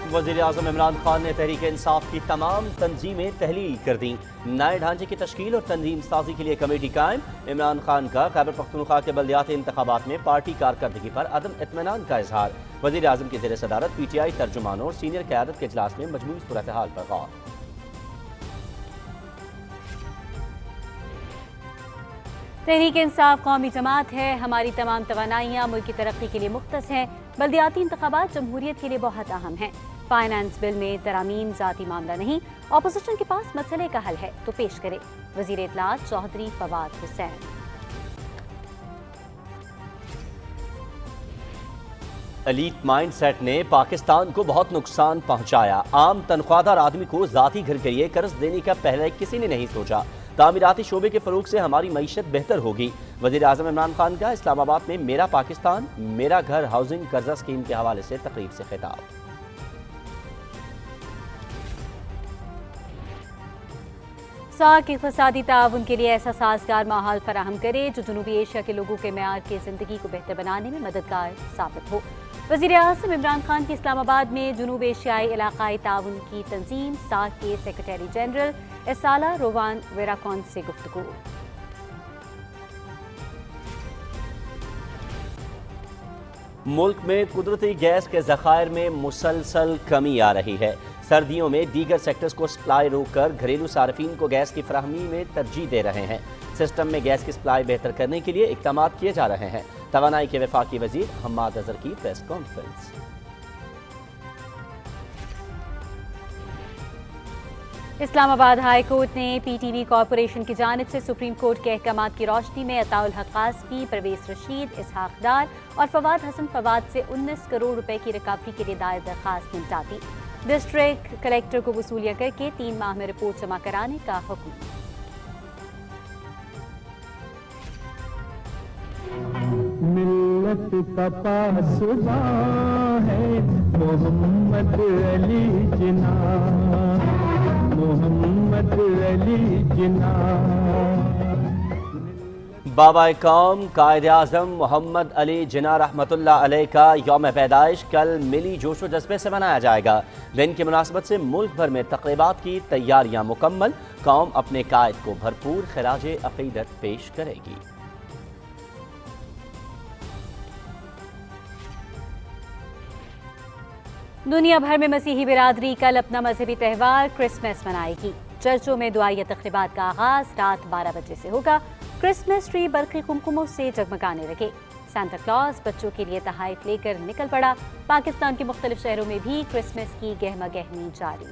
वज़ीर-ए-आज़म इमरान खान ने तहरीक इंसाफ की तमाम तंजीमें तहलील कर दी। नए ढांचे की तश्कील और तंजीम साजी के लिए कमेटी कायम। इमरान खान का खैबर पख्तूनख्वा के बल्दियाती इंतखाबात में पार्टी कारकर्दगी पर अदम इत्मीनान का इजहार। वज़ीर-ए-आज़म की ज़ेर सदारत PTI तर्जुमानों और सीनियर क़यादत के इजलास में मजमूई सूरत हाल पर गौर। तहरीक इंसाफ कौमी जमात है, हमारी तमाम तवानाइयाँ मुल्क की तरक्की के लिए मुख्तस हैं। बल्दियाती इंतखाबात जमहूरियत के लिए बहुत अहम हैं। फाइनेंस बिल में तरामीम ज़ाती मामला नहीं, अपोजिशन के पास मसले का हल है तो पेश करे। वज़ीर इत्तलात Chaudhry Fawad Hussain. Elite mindset ने पाकिस्तान को बहुत नुकसान पहुंचाया। आम तनख्वाहदार आदमी को ज़ाती घर के लिए कर्ज देने का पहले किसी ने नहीं सोचा। तामीराती शोबे के फरोग से हमारी मईशत बेहतर होगी। वज़ीर-ए-आज़म इमरान खान का इस्लामाबाद में मेरा पाकिस्तान मेरा घर हाउसिंग कर्जा स्कीम के हवाले से तकरीब से खिताब। सार्क इक़्तिसादी ताउन के लिए ऐसा साजगार माहौल फराहम करे जो जनूबी एशिया के लोगों के मेयार की ज़िंदगी को बेहतर बनाने में मददगार साबित हो। वज़ीर-ए-आज़म इमरान खान की इस्लामाबाद में जनूब एशियाई इलाक़ाई ताउन की तंजीम सार्क के सेक्रेटरी जनरल एसाला रोवान वेराकॉन से गुफ्तगू। मुल्क में कुदरती गैस के ज़खायर में मुसलसल कमी आ रही है। सर्दियों में दीगर सेक्टर्स को सप्लाई रोक कर घरेलू सार्फिन को गैस की फराहमी में तरजीह दे रहे हैं। सिस्टम में गैस की सप्लाई बेहतर करने के लिए इक़दाम किए जा रहे हैं। तवानाई के वफाकी वज़ीर हम्माद अज़हर की press conference. Islamabad high court ने PTV कॉरपोरेशन की जानिब से सुप्रीम कोर्ट के अहकामात की रोशनी में अताउल हक कासमी, परवेज रशीद, इसहाक डार और फवाद हसन फवाद से 19 करोड़ रुपए की रिकवरी के लिए दायर दरखास्त निपटा दी। डिस्ट्रिक्ट कलेक्टर को वसूलियां करके 3 माह में रिपोर्ट जमा कराने का हुक्म। मिल्लत का पासबा है मोहम्मद अली जिना, मोहम्मद अली जिना। बाबा कौम कायद आज़म मोहम्मद अली जिना रहमतुल्लाह अलैह का यौम पैदाइश कल मिली जोशो जज्बे से मनाया जाएगा। दिन की मुनासबत से मुल्क भर में तक़रीबात की तैयारियां मुकम्मल। कौम अपने कायद को भरपूर खिराज अक़ीदत पेश करेगी। दुनिया भर में मसीही बिरादरी कल अपना मजहबी त्यौहार क्रिसमस मनाएगी। चर्चों में दुआ या तक़रीबात का आगाज रात 12 बजे से होगा। क्रिसमस ट्री बरक़ी कुमकुमों से जगमगाने लगे। सांता क्लॉज बच्चों के लिए तोहफे लेकर निकल पड़ा। पाकिस्तान के मुख्तलिफ शहरों में भी क्रिसमस की गहमा गहमी जारी।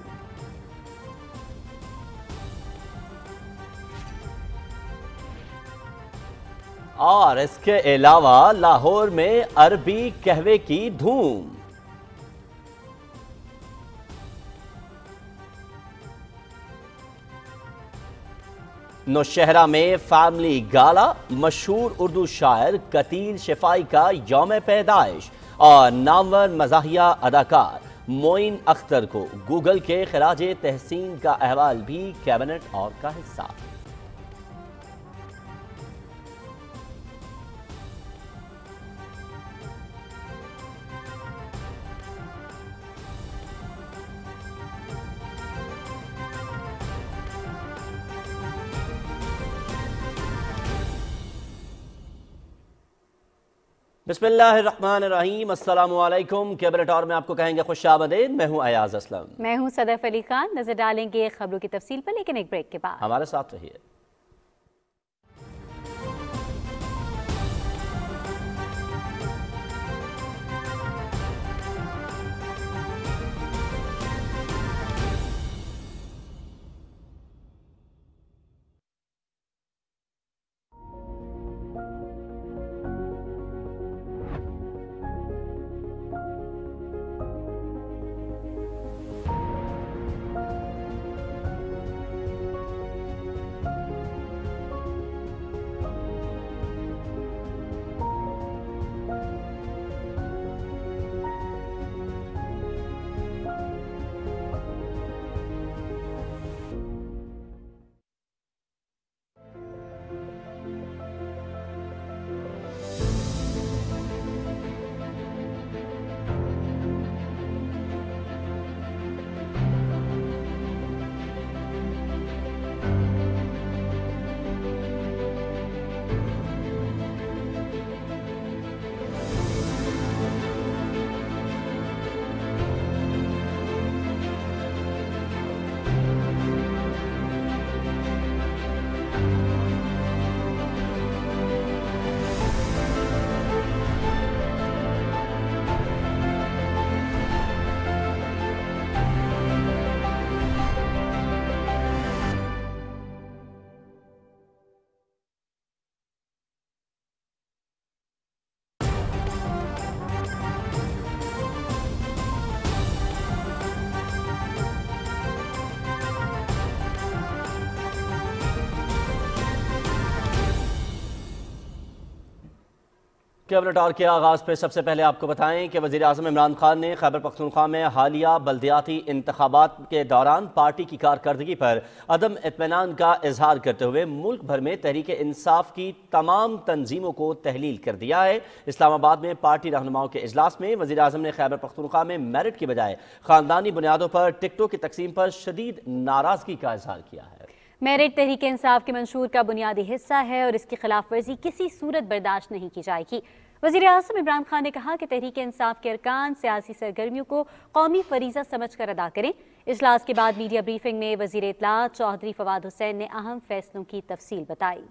और इसके अलावा लाहौर में अरबी कहवे की धूम। नौशहरा में फैमिली गाला, मशहूर उर्दू शायर कतील शिफाई का यौम पैदाइश और नामवर मज़ाहिया अदाकार मोइन अख्तर को गूगल के खिराज तहसीन का अहवाल भी कैबिनेट और का हिस्सा। बिस्मिल्लाहिर्रहमानिर्रहीम, अस्सलामु अलैकुम। कैबिनेट और में आपको कहेंगे खुशामदीद। मैं हूं अयाज असलम। मैं हूं सदफ अली खान। नजर डालेंगे खबरों की तफसील पर, लेकिन एक ब्रेक के बाद। हमारे साथ रहिए। بلٹار کے آغاز پہ سب سے پہلے آپ کو بتائیں کہ وزیر اعظم عمران خان نے خیبر پختونخوا میں حالیہ بلدیاتی انتخابات کے دوران پارٹی کی کارکردگی پر عدم اطمینان کا اظہار کرتے ہوئے ملک بھر میں تحریک انصاف کی تمام تنظیموں کو تحلیل کر دیا ہے۔ اسلام آباد میں پارٹی رہنماؤں کے اجلاس میں وزیر اعظم نے خیبر پختونخوا میں میرٹ کی بجائے خاندانی بنیادوں پر ٹکٹوں کی تقسیم پر شدید ناراضگی کا اظہار کیا ہے۔ میرٹ تحریک انصاف کے منشور کا بنیادی حصہ ہے اور اس کی خلاف ورزی کسی صورت برداشت نہیں کی جائے گی۔ وزیر اعظم عمران خان نے کہا کہ تحریک انصاف کے ارکان سیاسی سرگرمیوں کو قومی فریضہ سمجھ کر ادا کریں۔ اجلاس کے بعد میڈیا بریفنگ میں وزیر اطلاعات چودھری فواد حسین نے اہم فیصلوں کی تفصیل بتائی۔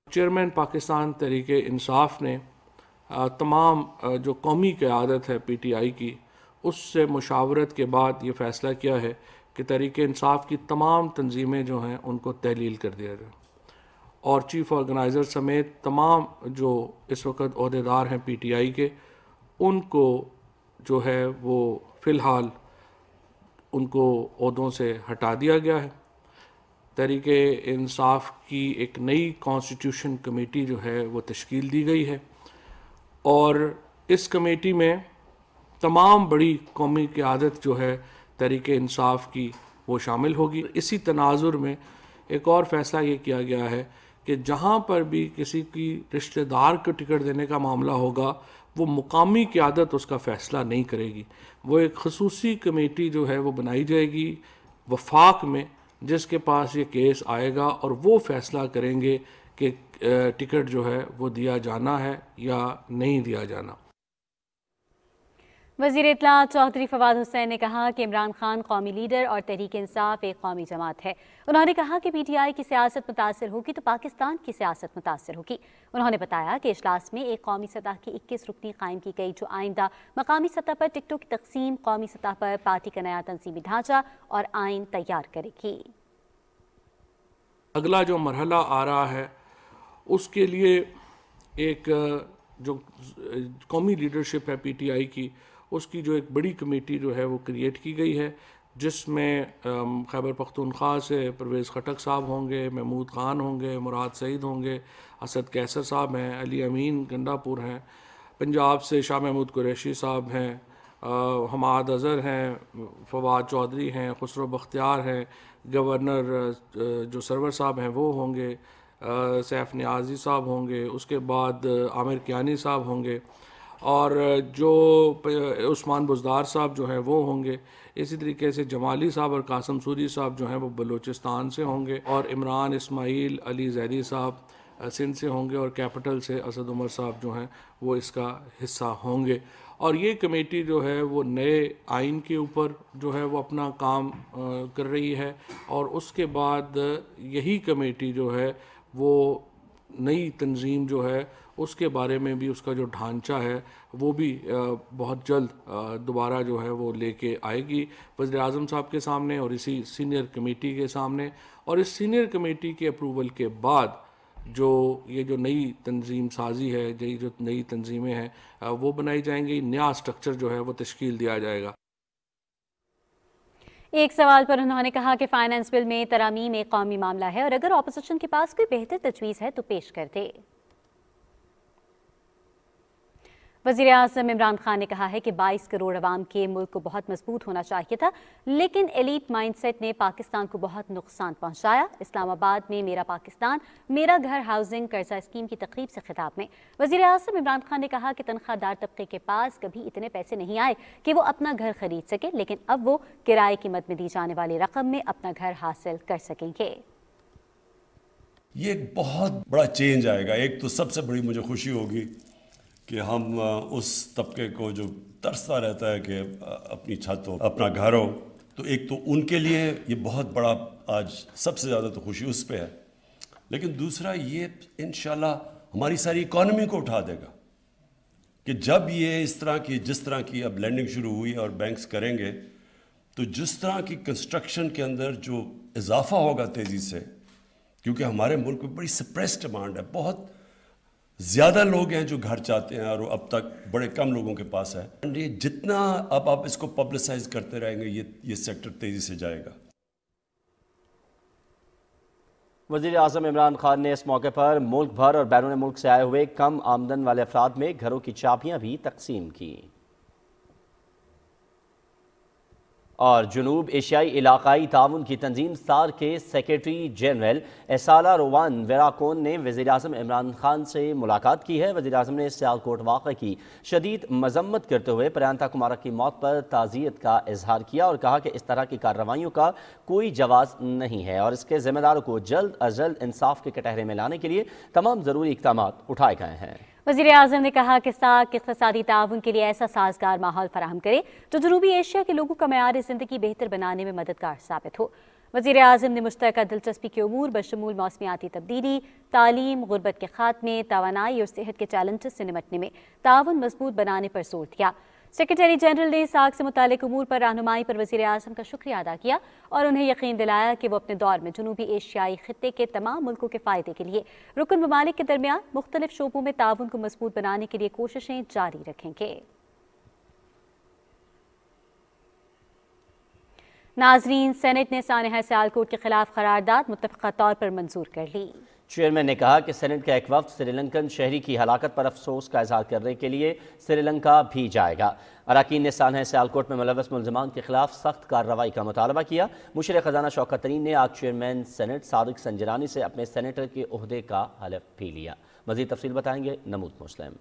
چیئرمین پاکستان تحریک انصاف نے تمام جو قومی قیادت ہے پی ٹی آئی کی، اس سے مشاورت کے بعد یہ فیصلہ کیا ہے کہ تحریک انصاف کی تمام تنظیمیں جو ہیں ان کو تحلیل کر دیا جائے، اور چیف آرگنائزر سمیت تمام جو اس وقت عہدیدار ہیں پی ٹی آئی کے، ان کو جو ہے وہ فی الحال ان کو عہدوں سے ہٹا دیا گیا ہے۔ تحریک انصاف کی ایک نئی کانسٹیٹیوشن کمیٹی جو ہے وہ تشکیل دی گئی ہے، اور اس کمیٹی میں تمام بڑی قومی قیادت جو ہے تحریک انصاف کی وہ شامل ہوگی۔ اسی تناظر میں ایک اور فیصلہ یہ کیا گیا ہے کہ جہاں پر بھی کسی کی رشتہ دار کو ٹکٹ دینے کا معاملہ ہوگا، وہ مقامی قیادت اس کا فیصلہ نہیں کرے گی، وہ ایک خصوصی کمیٹی جو ہے وہ بنائی جائے گی وفاق میں، جس کے پاس یہ کیس آئے گا اور وہ فیصلہ کریں گے کہ ٹکٹ جو ہے وہ دیا جانا ہے یا نہیں دیا جانا۔ وزیر اطلاعات چودھری فواد حسین نے کہا کہ عمران خان قومی لیڈر اور تحریک انصاف ایک قومی جماعت ہے۔ انہوں نے کہا کہ پی ٹی آئی کی سیاست متاثر ہوگی تو پاکستان کی سیاست متاثر ہوگی۔ انہوں نے بتایا کہ اجلاس میں ایک قومی سطح کی 21 رکنی قائم کی گئی، جو آئندہ مقامی سطح پر ٹکٹوں کی تقسیم، قومی سطح پر پارٹی کا نیا تنظیمی ڈھانچہ اور آئین تیار کرے گی۔ اگلا جو مرحلہ آ رہا ہے اس کے لیے ایک جو قومی لیڈرشپ ہے پی ٹی آئی کی، اس کی جو ایک بڑی کمیٹی جو ہے وہ کریٹ کی گئی ہے، جس میں خیبر پختونخوا سے پرویز خٹک صاحب ہوں گے، محمود خان ہوں گے، مراد سعید ہوں گے، اسد کیسر صاحب ہیں، علی امین گنڈا پور ہیں، پنجاب سے شاہ محمود قریشی صاحب ہیں، حماد اظہر ہیں، فواد چودھری ہیں، خسرو بختیار ہیں، گورنر جو سرور صاحب ہیں وہ ہوں گے، سیف نیازی صاحب ہوں گے، اس کے بعد عامر کیانی صاحب ہوں گے، اور جو عثمان بزدار صاحب جو ہیں وہ ہوں گے۔ اسی طریقے سے جمالی صاحب اور قاسم سوری صاحب جو ہیں وہ بلوچستان سے ہوں گے، اور عمران اسماعیل علی زیدی صاحب سندھ سے ہوں گے، اور کیپٹل سے اسد عمر صاحب جو ہیں وہ اس کا حصہ ہوں گے۔ اور یہ کمیٹی جو ہے وہ نئے آئین کے اوپر جو ہے وہ اپنا کام کر رہی ہے، اور اس کے بعد یہی کمیٹی جو ہے وہ نئی تنظیم جو ہے اس کے بارے میں بھی اس کا جو ڈھانچہ ہے وہ بھی بہت جلد دوبارہ جو ہے وہ لے کے آئے گی وزیر اعظم صاحب کے سامنے اور اسی سینئر کمیٹی کے سامنے، اور اس سینئر کمیٹی کے اپروول کے بعد جو یہ جو نئی تنظیم سازی ہے، جو نئی تنظیمیں ہیں وہ بنائی جائیں گی، نیا سٹرکچر جو ہے وہ تشکیل دیا جائے گا۔ ایک سوال پر انہوں نے کہا کہ فائنانس بل میں ترامیم ایک قومی معاملہ ہے، اور اگر اپوزیشن کے پاس کوئی بہتر تجویز ہے تو پیش کر دے۔ وزیر اعظم عمران خان نے کہا ہے کہ 22 کروڑ عوام کے ملک کو بہت مضبوط ہونا چاہیے تھا، لیکن ایلیٹ مائنڈ سیٹ نے پاکستان کو بہت نقصان پہنچایا۔ اسلام آباد میں میرا پاکستان میرا گھر ہاؤسنگ قرضہ اسکیم کی تقریب سے خطاب میں وزیر اعظم عمران خان نے کہا کہ تنخواہ دار طبقے کے پاس کبھی اتنے پیسے نہیں آئے کہ وہ اپنا گھر خرید سکے، لیکن اب وہ کرائے کی مد میں دی جانے والی رقم میں اپنا گھر حاصل کر سکیں گے۔ یہ ایک بہت بڑا چینج آئے گا۔ ایک تو سب سے بڑی مجھے خوشی ہوگی کہ ہم اس طبقے کو جو ترستا رہتا ہے کہ اپنی چھت ہو، اپنا گھر ہو، تو ایک تو ان کے لیے یہ بہت بڑا آج سب سے زیادہ تو خوشی اس پہ ہے، لیکن دوسرا یہ انشاءاللہ ہماری ساری اکانومی کو اٹھا دے گا کہ جب یہ جس طرح کی اب لینڈنگ شروع ہوئی اور بینکس کریں گے، تو جس طرح کی کنسٹرکشن کے اندر جو اضافہ ہوگا تیزی سے، کیونکہ ہمارے ملک میں بڑی سپریس ڈیمانڈ ہے، بہت زیادہ لوگ ہیں جو گھر چاہتے ہیں اور اب تک بڑے کم لوگوں کے پاس ہے۔ یہ جتنا اب آپ اس کو پبلسائز کرتے رہیں گے، یہ سیکٹر تیزی سے جائے گا۔ وزیر اعظم عمران خان نے اس موقع پر ملک بھر اور بیرون ملک سے آئے ہوئے کم آمدن والے افراد میں گھروں کی چابیاں بھی تقسیم کی۔ اور جنوب ایشیائی علاقائی تعاون کی تنظیم سار کے سیکریٹری جنرل ایسالا روان ویراکون نے وزیر اعظم عمران خان سے ملاقات کی ہے۔ وزیر اعظم نے سیالکوٹ واقعے کی شدید مذمت کرتے ہوئے پریانتا کمارا کی موت پر تعزیت کا اظہار کیا اور کہا کہ اس طرح کی کارروائیوں کا کوئی جواز نہیں ہے اور اس کے ذمہ داروں کو جلد از جلد انصاف کے کٹہرے میں لانے کے لیے تمام ضروری اقدامات اٹھائے گئے ہیں۔ وزیر اعظم نے کہا کہ ساک اقتصادی تعاون کے لیے ایسا سازگار ماحول فراہم کرے جو جنوبی ایشیا کے لوگوں کا معیار زندگی بہتر بنانے میں مددگار ثابت ہو۔ وزیر اعظم نے مشترکہ دلچسپی کے امور بشمول موسمیاتی تبدیلی، تعلیم، غربت کے خاتمے، توانائی اور صحت کے چیلنجز سے نمٹنے میں تعاون مضبوط بنانے پر زور دیا۔ سیکریٹری جنرل نے ساک سے متعلق امور پر رہنمائی پر وزیر اعظم کا شکریہ ادا کیا اور انہیں یقین دلایا کہ وہ اپنے دور میں جنوبی ایشیائی خطے کے تمام ملکوں کے فائدے کے لیے رکن ممالک کے درمیان مختلف شعبوں میں تعاون کو مضبوط بنانے کے لیے کوششیں جاری رکھیں گے۔ ناظرین، سینٹ نے سانحہ سیالکوٹ کے خلاف قرارداد متفقہ طور پر منظور کر لی۔ چیئرمین نے کہا کہ سینٹ کا ایک وفد سری لنکن شہری کی ہلاکت پر افسوس کا اظہار کرنے کے لیے سری لنکا بھی جائے گا۔ اراکین نے سانحہ سیالکوٹ میں ملوث ملزمان کے خلاف سخت کارروائی کا مطالبہ کیا۔ مشیر خزانہ شوکت ترین نے آج چیئرمین سینٹ صادق سنجرانی سے اپنے سینیٹر کے عہدے کا حلف بھی لیا۔ مزید تفصیل بتائیں گے نمود مسلم۔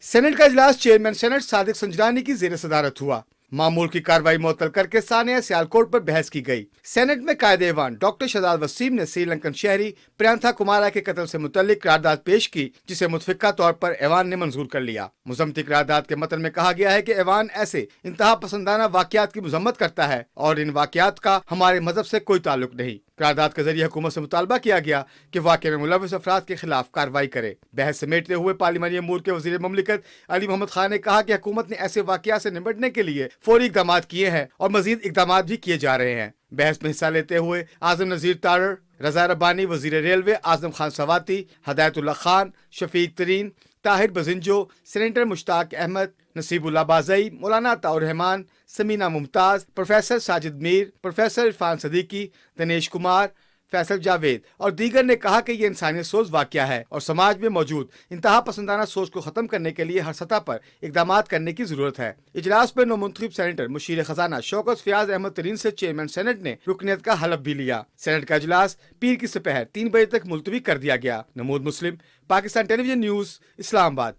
سینٹ کا اجلاس چیئرمین سینٹ صادق سنجرانی کی زیر صدارت ہوا۔ معمول کی کارروائی معطل کر کے سانحہ سیالکوٹ پر بحث کی گئی۔ سینٹ میں قائد ایوان ڈاکٹر شہزاد وسیم نے سری لنکن شہری پریانتا کمارا کے قتل سے متعلق قرارداد پیش کی، جسے متفقہ طور پر ایوان نے منظور کر لیا۔ مذمتی قرارداد کے متن میں کہا گیا ہے کہ ایوان ایسے انتہا پسندانہ واقعات کی مذمت کرتا ہے اور ان واقعات کا ہمارے مذہب سے کوئی تعلق نہیں۔ قرارداد کے ذریعے حکومت سے مطالبہ کیا گیا کہ واقعے میں ملوث افراد کے خلاف کارروائی کرے۔ بحث سمیٹتے ہوئے پارلیمانی امور کے وزیر مملکت علی محمد خان نے کہا کہ حکومت نے ایسے واقعات سے نمٹنے کے لیے فوری اقدامات کیے ہیں اور مزید اقدامات بھی کیے جا رہے ہیں۔ بحث میں حصہ لیتے ہوئے اعظم نذیر تارڑ، رضا ربانی وزیر ریلوے، اعظم خان سواتی، ہدایت اللہ خان، شفیق ترین، طاہر بزنجو، سینیٹر مشتاق احمد، نصیب اللہ بازئی، مولانا عطاء الرحمان، سمینہ ممتاز، پروفیسر ساجد میر، پروفیسر عرفان صدیقی، دنیش کمار، فیصل جاوید اور دیگر نے کہا کہ یہ انسانیت سوز واقعہ ہے اور سماج میں موجود انتہا پسندانہ سوچ کو ختم کرنے کے لیے ہر سطح پر اقدامات کرنے کی ضرورت ہے۔ اجلاس میں نومنتخب سینیٹر مشیر خزانہ شوکت فیاض احمد ترین سے چیئرمین سینٹ نے رکنیت کا حلف بھی لیا۔ سینٹ کا اجلاس پیر کی سپہر 3 بجے تک ملتوی کر دیا گیا۔ نمود مسلم، پاکستان ٹیلی ویژن نیوز، اسلام آباد۔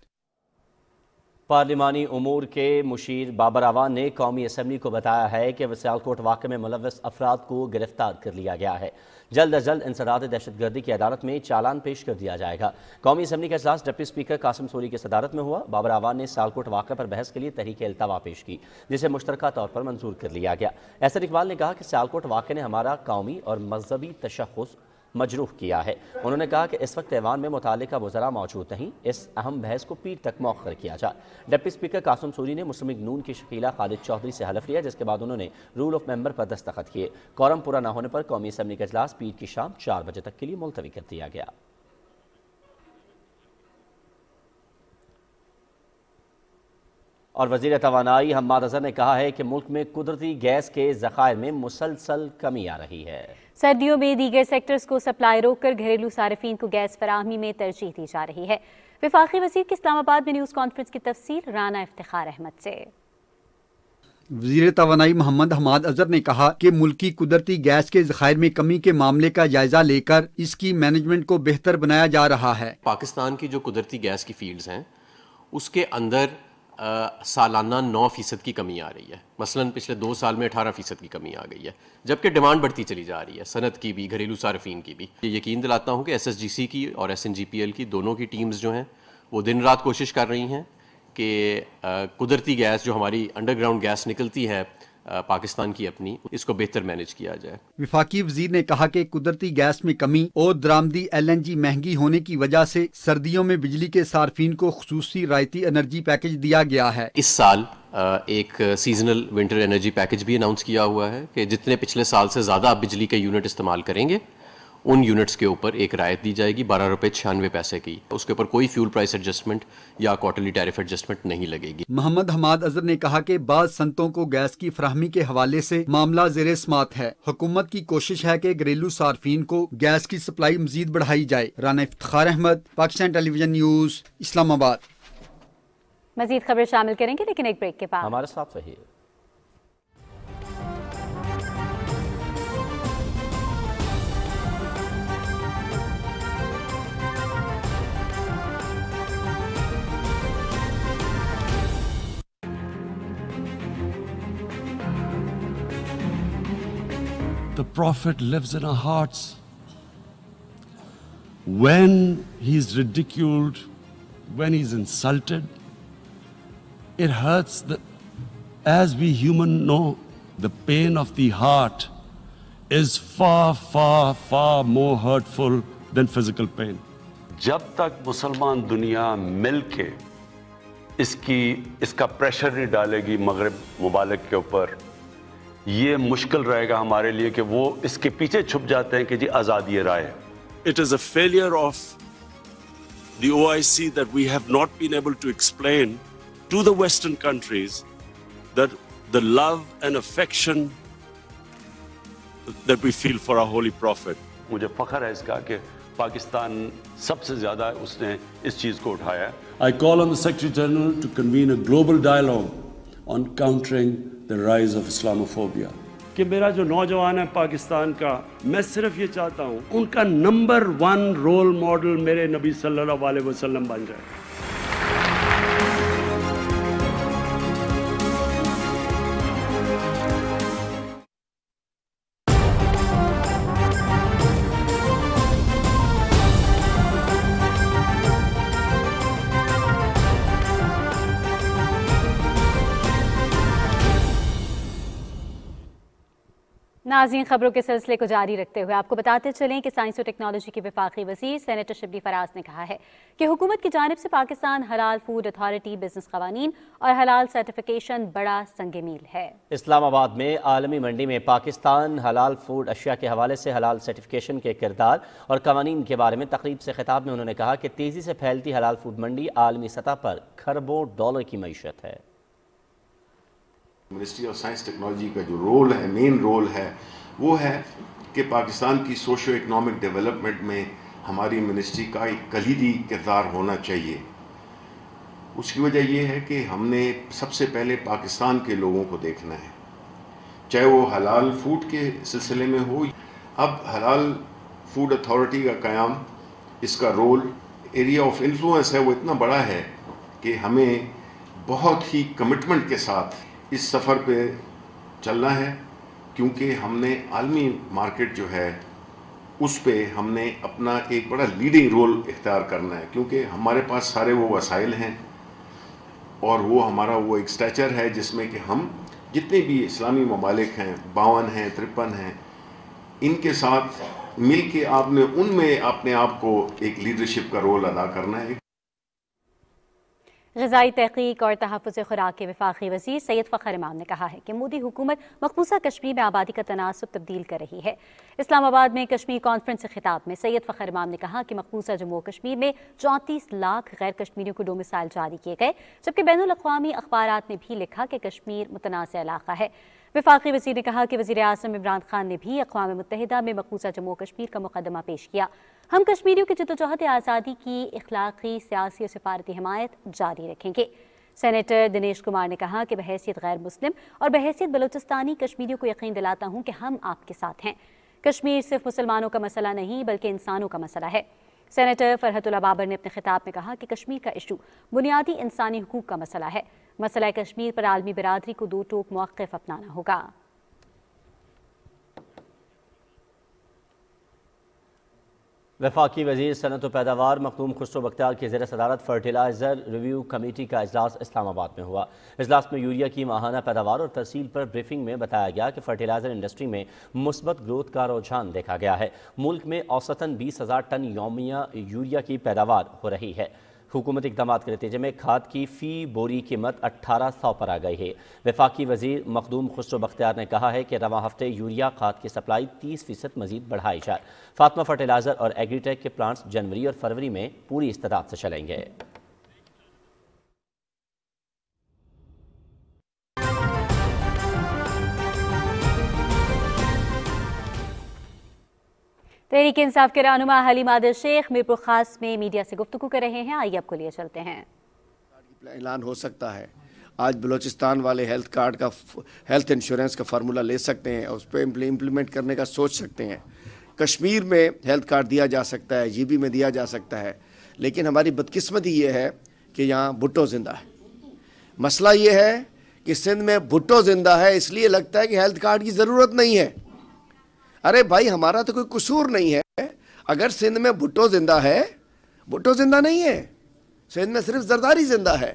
پارلیمانی امور کے مشیر بابر اعوان نے قومی اسمبلی کو بتایا ہے کہ سیالکوٹ واقعے میں ملوث افراد کو گرفتار کر لیا گیا ہے۔ جلد از جلد انسداد دہشت گردی کی عدالت میں چالان پیش کر دیا جائے گا۔ قومی اسمبلی کا اجلاس ڈپٹی اسپیکر قاسم سوری کی صدارت میں ہوا۔ بابر اعوان نے سیالکوٹ واقعے پر بحث کے لیے تحریک التوا پیش کی، جسے مشترکہ طور پر منظور کر لیا گیا۔ احسن اقبال نے کہا کہ سیالکوٹ واقعے نے ہمارا قومی اور مذہبی تشخص مجروح کیا ہے۔ انہوں نے کہا کہ اس وقت ایوان میں متعلقہ وزراء موجود نہیں، اس اہم بحث کو پیر تک مؤخر کیا جائے۔ ڈپٹی اسپیکر قاسم سوری نے مسلم لیگ نون کی شکیلہ خالد چودھری سے حلف لیا، جس کے بعد انہوں نے رول آف ممبر پر دستخط کیے۔ کورم پورا نہ ہونے پر قومی اسمبلی کا اجلاس پیر کی شام 4 بجے تک کے لیے ملتوی کر دیا گیا۔ اور وزیر توانائی حماد اظہر نے کہا ہے کہ ملک میں قدرتی گیس کے ذخائر میں مسلسل کمی آ رہی ہے۔ سردیوں میں دیگر سیکٹرز کو سپلائی روک کر گھریلو صارفین کو گیس فراہمی میں ترجیح دی جا رہی ہے۔ وفاقی وزیر کی اسلام آباد میں نیوز کانفرنس کی تفصیل رانا افتخار احمد سے۔ وزیر توانائی محمد حماد اظہر نے کہا کہ ملکی قدرتی گیس کے ذخائر میں کمی کے معاملے کا جائزہ لے کر اس کی مینجمنٹ کو بہتر بنایا جا رہا ہے۔ پاکستان کی جو قدرتی گیس کی فیلڈز ہیں اس کے اندر سالانہ 9% کی کمی آ رہی ہے۔ مثلاً پچھلے 2 سال میں 18% کی کمی آ گئی ہے، جبکہ ڈیمانڈ بڑھتی چلی جا رہی ہے، صنعت کی بھی، گھریلو صارفین کی بھی۔ یہ یقین دلاتا ہوں کہ SSGC کی اور SNGPL کی دونوں کی ٹیمز جو ہیں وہ دن رات کوشش کر رہی ہیں کہ قدرتی گیس جو ہماری انڈر گراؤنڈ گیس نکلتی ہے پاکستان کی اپنی، اس کو بہتر مینج کیا جائے۔ وفاقی وزیر نے کہا کہ قدرتی گیس میں کمی اور درآمدی LNG مہنگی ہونے کی وجہ سے سردیوں میں بجلی کے صارفین کو خصوصی رعایتی انرجی پیکج دیا گیا ہے۔ اس سال ایک سیزنل ونٹر انرجی پیکج بھی اناؤنس کیا ہوا ہے کہ جتنے پچھلے سال سے زیادہ آپ بجلی کے یونٹ استعمال کریں گے उन यूनिट्स के ऊपर एक रायत दी जाएगी 12 रुपये 96 पैसे की। उसके ऊपर कोई फ्यूल प्राइस एडजस्टमेंट या क्वार्टरली टैरिफ एडजस्टमेंट नहीं लगेगी। मोहम्मद हमाद अजहर ने कहा कि बाद संतों को गैस की फराहमी के हवाले से मामला ज़ेरे समात है। हुकूमत की कोशिश है कि घरेलू सार्फिन को गैस की सप्लाई मजीद बढ़ाई जाए। Rana Iftikhar Ahmed, Pakistan television news, Islamabad. मजीद खबरें शामिल करेंगे लेकिन एक ब्रेक के बाद। हमारे साथ रहिए। The Prophet lives in our hearts. When he's ridiculed, when he's insulted, it hurts. As we human know, the pain of the heart is far, far, far more hurtful than physical pain. जब तक मुसलमान दुनिया मिलके इसका pressure नहीं डालेगी मगरिब मुबालक के ऊपर, ये मुश्किल रहेगा हमारे लिए कि वो इसके पीछे छुप जाते हैं कि जी आज़ादी राय। It is a failure of the OIC that we have not been able to explain to the Western countries that the love and affection that we feel for our holy prophet. मुझे फख्र है इसका कि पाकिस्तान सबसे ज़्यादा उसने इस चीज़ को उठाया। I call on the Secretary General to convene a global dialogue on countering the rise of Islamophobia. कि मेरा जो नौजवान है पाकिस्तान का, मैं सिर्फ ये चाहता हूँ उनका नंबर 1 रोल मॉडल मेरे नबी सल्लल्लाहु अलैहि वसल्लम बन जाए। नाज़रीन, खबरों के सिलसिले को जारी रखते हुए आपको बताते चलें कि साइंस और टेक्नोलॉजी के वफाकी वज़ीर सेनेटर शिबली फराज ने कहा है कि हुकूमत की जानिब से पाकिस्तान हलाल फूड अथॉरिटी, बिजनेस कवानीन और हलाल सर्टिफिकेशन बड़ा संग मील है। इस्लामाबाद में आलमी मंडी में पाकिस्तान हलाल फूड अशिया के हवाले से हलाल सर्टिफिकेशन के किरदार और कवानीन के बारे में तकरीब से खिताब में उन्होंने कहा कि तेज़ी से फैलती हलाल फूड मंडी आलमी सतह पर खरबों डॉलर की मईशत है। मिनिस्ट्री ऑफ साइंस टेक्नोलॉजी का जो रोल है, मेन रोल है, वो है कि पाकिस्तान की सोशो इकनॉमिक डेवलपमेंट में हमारी मिनिस्ट्री का एक कलीदी किरदार होना चाहिए। उसकी वजह ये है कि हमने सबसे पहले पाकिस्तान के लोगों को देखना है, चाहे वो हलाल फूड के सिलसिले में हो। अब हलाल फूड अथॉरिटी का क़याम, इसका रोल, एरिया ऑफ इन्फ्लुएंस है, वो इतना बड़ा है कि हमें बहुत ही कमिटमेंट के साथ इस सफ़र पे चलना है, क्योंकि हमने आलमी मार्केट जो है उस पे हमने अपना एक बड़ा लीडिंग रोल इख्तियार करना है, क्योंकि हमारे पास सारे वो वसाइल हैं और वो हमारा वो एक स्टैचर है जिसमें कि हम जितने भी इस्लामी ममालिक हैं, 52 हैं, 53 हैं, इनके साथ मिल के आपने उनमें अपने आप को एक लीडरशिप का रोल अदा करना है। ग़िज़ाई तहक़ीक़ और तहफ़्फ़ुज़ खुराक के वफ़ाक़ी वज़ीर सैयद फ़ख़र इमाम ने कहा है कि मोदी हुकूमत मक़बूसा कश्मीर में आबादी का तनासुब तब्दील कर रही है। इस्लामाबाद में कश्मीर कॉन्फ्रेंस से खिताब में सैयद फ़ख़र इमाम ने कहा कि मक़बूसा जम्मू कश्मीर में 34 लाख गैर कश्मीरियों को डोमिसाइल जारी किए गए, जबकि बैनुल अक़वामी अख़बारात ने भी लिखा कि कश्मीर मुतनाज़ इलाक़ा है। वफ़ाक़ी वज़ीर ने कहा कि वज़ीर आज़म इमरान खान ने भी अक़वाम मुत्तहिदा में मक़बूसा जम्मू कश्मीर का मुक़दमा पेश किया। हम कश्मीरियों की जद्दोजहद आज़ादी की इख़लाक़ी, सियासी और सिफारती हिमायत जारी रखेंगे। सेनेटर दिनेश कुमार ने कहा कि बहैसियत गैर मुस्लिम और बहैसियत बलूचिस्तानी कश्मीरियों को यकीन दिलाता हूँ कि हम आपके साथ हैं। कश्मीर सिर्फ मुसलमानों का मसला नहीं बल्कि इंसानों का मसला है। सेनेटर फरहतुल्लाह बाबर ने अपने खिताब में कहा कि कश्मीर का इशू बुनियादी इंसानी हुकूक का मसला है। मसला कश्मीर पर आलमी बिरादरी को दो टोक मौक़िफ़ अपनाना होगा। वफाकी वज़ीर सनअत व पैदावार मखदूम खुसरो बख्तियार की ज़ेर सदारत फर्टिलाइज़र रिव्यू कमेटी का इजलास इस्लामाबाद में हुआ। इजलास में यूरिया की माहाना पैदावार और तरसील पर ब्रीफिंग में बताया गया कि फर्टिलाइज़र इंडस्ट्री में मुस्बत ग्रोथ का रुझान देखा गया है। मुल्क में औसतन 20,000 टन यौमिया यूरिया की पैदावार हो रही है। हुकूमती इक़दामात के नतीजे में खाद की फ़ी बोरी कीमत 1800 पर आ गई है। वफाकी वज़ीर मखदूम खुसरो बख्तियार ने कहा है कि रवां हफ्ते यूरिया खाद की सप्लाई 30% मज़ीद बढ़ाई जाए। फातिमा फर्टिलाइज़र और एग्रीटेक के प्लांट्स जनवरी और फरवरी में पूरी इस्तेदाद से चलेंगे। तहरीक इंसाफ के रहनुमा हलीम आदिल शेख मीरपुर खास में मीडिया से गुफ्तगू कर रहे हैं। आइए आपको लिए चलते हैं। ऐलान हो सकता है, आज बलूचिस्तान वाले हेल्थ कार्ड का, हेल्थ इंश्योरेंस का फार्मूला ले सकते हैं और उस पर इम्प्लीमेंट करने का सोच सकते हैं। कश्मीर में हेल्थ कार्ड दिया जा सकता है, जीबी में दिया जा सकता है, लेकिन हमारी बदकिस्मती ये है कि यहाँ भुट्टो ज़िंदा है। मसला ये है कि सिंध में भुट्टो ज़िंदा है, इसलिए लगता है कि हेल्थ कार्ड की ज़रूरत नहीं है। अरे भाई, हमारा तो कोई कसूर नहीं है। अगर सिंध में भुट्टो ज़िंदा है, भुट्टो ज़िंदा नहीं है। सिंध में सिर्फ जरदारी ज़िंदा है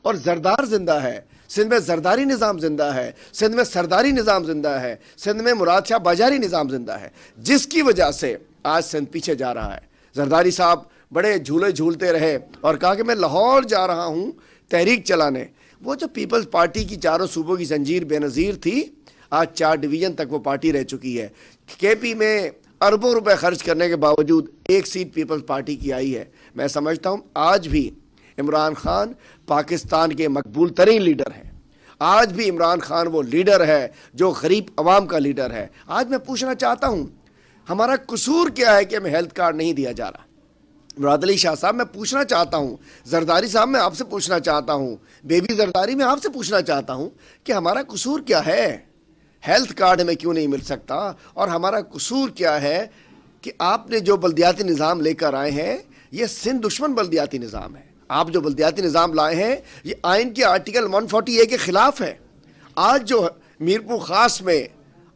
और जरदार ज़िंदा है। सिंध में जरदारी निज़ाम ज़िंदा है, सिंध में सरदारी निज़ाम ज़िंदा है, सिंध में मुराद शाह बाजारी निज़ाम ज़िंदा है, जिसकी वजह से आज सिंध पीछे जा रहा है। जरदारी साहब बड़े झूले झूलते रहे और कहा कि मैं लाहौर जा रहा हूँ तहरीक चलाने। वो जो पीपल्स पार्टी की चारों सूबों की जंजीर बेनज़ीर थी, आज 4 डिवीज़न तक वो पार्टी रह चुकी है। केपी में अरबों रुपए खर्च करने के बावजूद 1 सीट पीपल्स पार्टी की आई है। मैं समझता हूँ आज भी इमरान खान पाकिस्तान के मकबूल तरीन लीडर हैं। आज भी इमरान खान वो लीडर है जो गरीब अवाम का लीडर है। आज मैं पूछना चाहता हूँ, हमारा कसूर क्या है कि हमें हेल्थ कार्ड नहीं दिया जा रहा? मुराद अली शाह साहब, मैं पूछना चाहता हूँ, जरदारी साहब मैं आपसे पूछना चाहता हूँ, बेबी जरदारी मैं आपसे पूछना चाहता हूँ कि हमारा कसूर क्या है? हेल्थ कार्ड हमें क्यों नहीं मिल सकता? और हमारा कसूर क्या है कि आपने जो बल्दियाती निज़ाम लेकर आए हैं, ये सिंध दुश्मन बल्दियाती निज़ाम है। आप जो बल्दियाती निज़ाम लाए हैं, ये आइन के आर्टिकल 140A के ख़िलाफ़ है। आज जो मीरपुर ख़ास में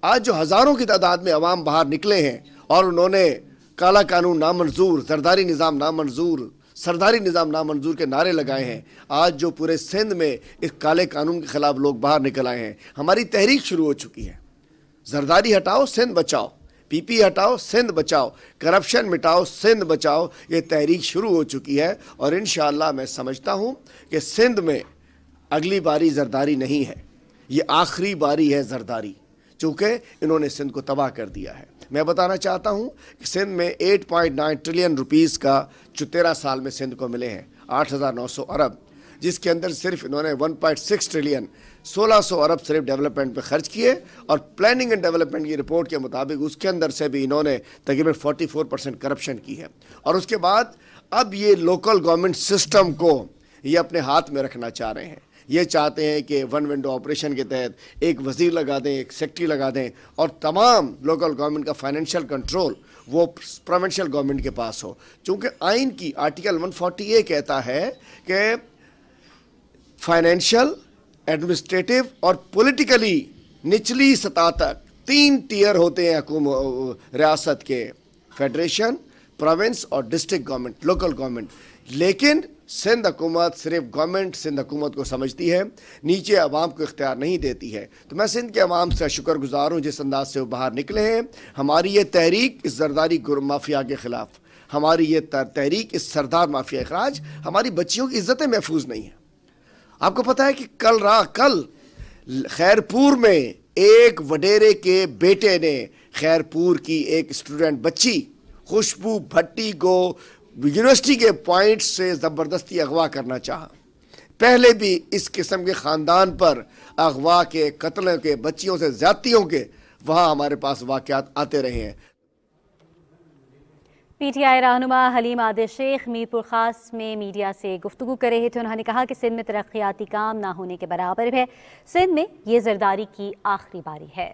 आज जो हज़ारों की तादाद में अवाम बाहर निकले हैं और उन्होंने काला कानून नामंजूर, जरदारी निज़ाम नामंजूर, सरदारी निज़ाम नामंजूर के नारे लगाए हैं, आज जो पूरे सिंध में इस काले कानून के ख़िलाफ़ लोग बाहर निकल आए हैं, हमारी तहरीक शुरू हो चुकी है। जरदारी हटाओ, सिंध बचाओ, पीपी हटाओ, सिंध बचाओ, करप्शन मिटाओ, सिंध बचाओ, ये तहरीक शुरू हो चुकी है। और इंशाअल्लाह मैं समझता हूँ कि सिंध में अगली बारी जरदारी नहीं है, ये आखिरी बारी है जरदारी, चूँकि इन्होंने सिंध को तबाह कर दिया है। मैं बताना चाहता हूँ कि सिंध में 8.9 ट्रिलियन रुपीस का जो 13 साल में सिंध को मिले हैं, 8,900 अरब, जिसके अंदर सिर्फ इन्होंने 1.6 ट्रिलियन 1600 अरब सिर्फ डेवलपमेंट पे खर्च किए। और प्लानिंग एंड डेवलपमेंट की रिपोर्ट के मुताबिक उसके अंदर से भी इन्होंने तकरीबन 44% करप्शन की है। और उसके बाद अब ये लोकल गवर्नमेंट सिस्टम को ये अपने हाथ में रखना चाह रहे हैं। ये चाहते हैं कि वन विंडो ऑपरेशन के तहत एक वज़ीर लगा दें, एक सेक्रेटरी लगा दें और तमाम लोकल गवर्नमेंट का फाइनेंशियल कंट्रोल वो प्रोविंशियल गवर्नमेंट के पास हो। चूँकि आइन की आर्टिकल 140A कहता है कि फाइनेंशियल, एडमिनिस्ट्रेटिव और पॉलिटिकली निचली सतह तक 3 टियर होते हैं रियासत के, फेडरेशन, प्रोविंस और डिस्ट्रिक्ट गवर्नमेंट, लोकल गवर्नमेंट। लेकिन सिंध हुकूमत सिर्फ गवर्नमेंट सिंध हुकूमत को समझती है, नीचे अवाम को इख्तियार नहीं देती है। तो मैं सिंध के अवाम से शुक्रगुजार हूँ जिस अंदाज से वो बाहर निकले हैं। हमारी ये तहरीक इस जरदारी माफिया के ख़िलाफ़, हमारी ये तहरीक इस सरदार माफिया के खिलाफ, हमारी बच्चियों की इज़्ज़तें महफूज नहीं है। आपको पता है कि कल खैरपुर में एक वडेरे के बेटे ने खैरपुर की एक स्टूडेंट बच्ची खुशबू भट्टी को यूनिवर्सिटी के पॉइंट से ज़बरदस्ती अगवा करना चाहा। पहले भी इस किस्म के ख़ानदान पर अगवा के, कत्ल के, बच्चियों से ज़्यादतियों के वहाँ हमारे पास वाक़यात आते रहे हैं। पीटीआई रहनुमा हलीम आदिल शेख मीरपुर खास में मीडिया से गुफ्तगू कर रहे थे। उन्होंने कहा कि सिंध में तरक्याती काम ना होने के बराबर है। सिंध में ये जरदारी की आखिरी बारी है।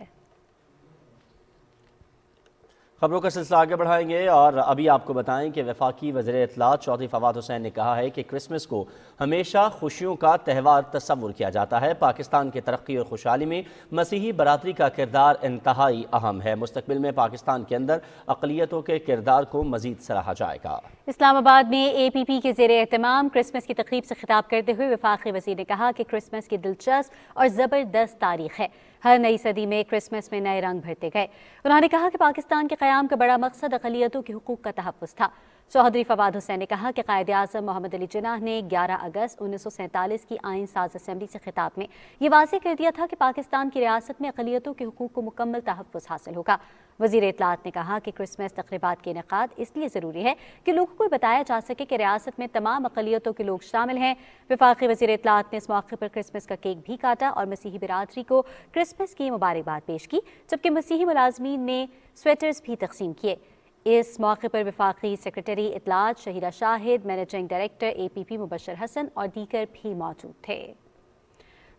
खबरों का सिलसिला आगे बढ़ाएंगे और अभी आपको बताएं कि वफाकी वज़ीर इत्तलात चौधरी फवाद हुसैन ने कहा है कि क्रिसमस को हमेशा खुशियों का त्यौहार तस्वुर किया जाता है। पाकिस्तान की तरक्की और खुशहाली में मसीही बरादरी का किरदार इंतहाई अहम है। मुस्तकबिल में पाकिस्तान के अंदर अक़लियतों के किरदार को मज़ीद सराहा जाएगा। इस्लामाबाद में APP के ज़ेरे एहतमाम क्रिसमस की तक़रीब से खिताब करते हुए वफाकी वज़ीर ने कहा कि क्रिसमस की दिलचस्प और ज़बरदस्त तारीख़ है। हर नई सदी में क्रिसमस में नए रंग भरते गए। उन्होंने कहा कि पाकिस्तान के क़याम का बड़ा मकसद अक़लियतों के हुकूक़ का तहफ़्फ़ुज़ था। चौधरी फवाद हुसैन ने कहा कि कायद आज़म मोहम्मद अली जिन्नाह ने 11 अगस्त 1947 की आइन साज असम्बली से खिताब में ये वाज़ेह कर दिया था कि पाकिस्तान की रियासत में अक़लियतों के हुकूक़ को मुकम्मल तहफ़्फ़ुज़ हासिल होगा। वज़ीर इत्तलात ने कहा कि क्रिसमस तक़रीबात के इनेक़ाद इसलिए ज़रूरी है कि लोगों को बताया जा सके कि रियासत में तमाम अक़लियतों के लोग शामिल हैं। वफ़ाक़ी वज़ीर इत्तलात ने इस मौके पर क्रिसमस का केक भी काटा और मसीही बिरादरी को क्रिसमस की मुबारकबाद पेश की, जबकि मसीही मुलाज़मीन ने स्वेटर्स भी तक़सीम किए। इस मौके पर वफाकी सेक्रेटरी इत्तलात Shahida Shahid, managing director APP Mubashar Hassan और दीगर भी मौजूद थे।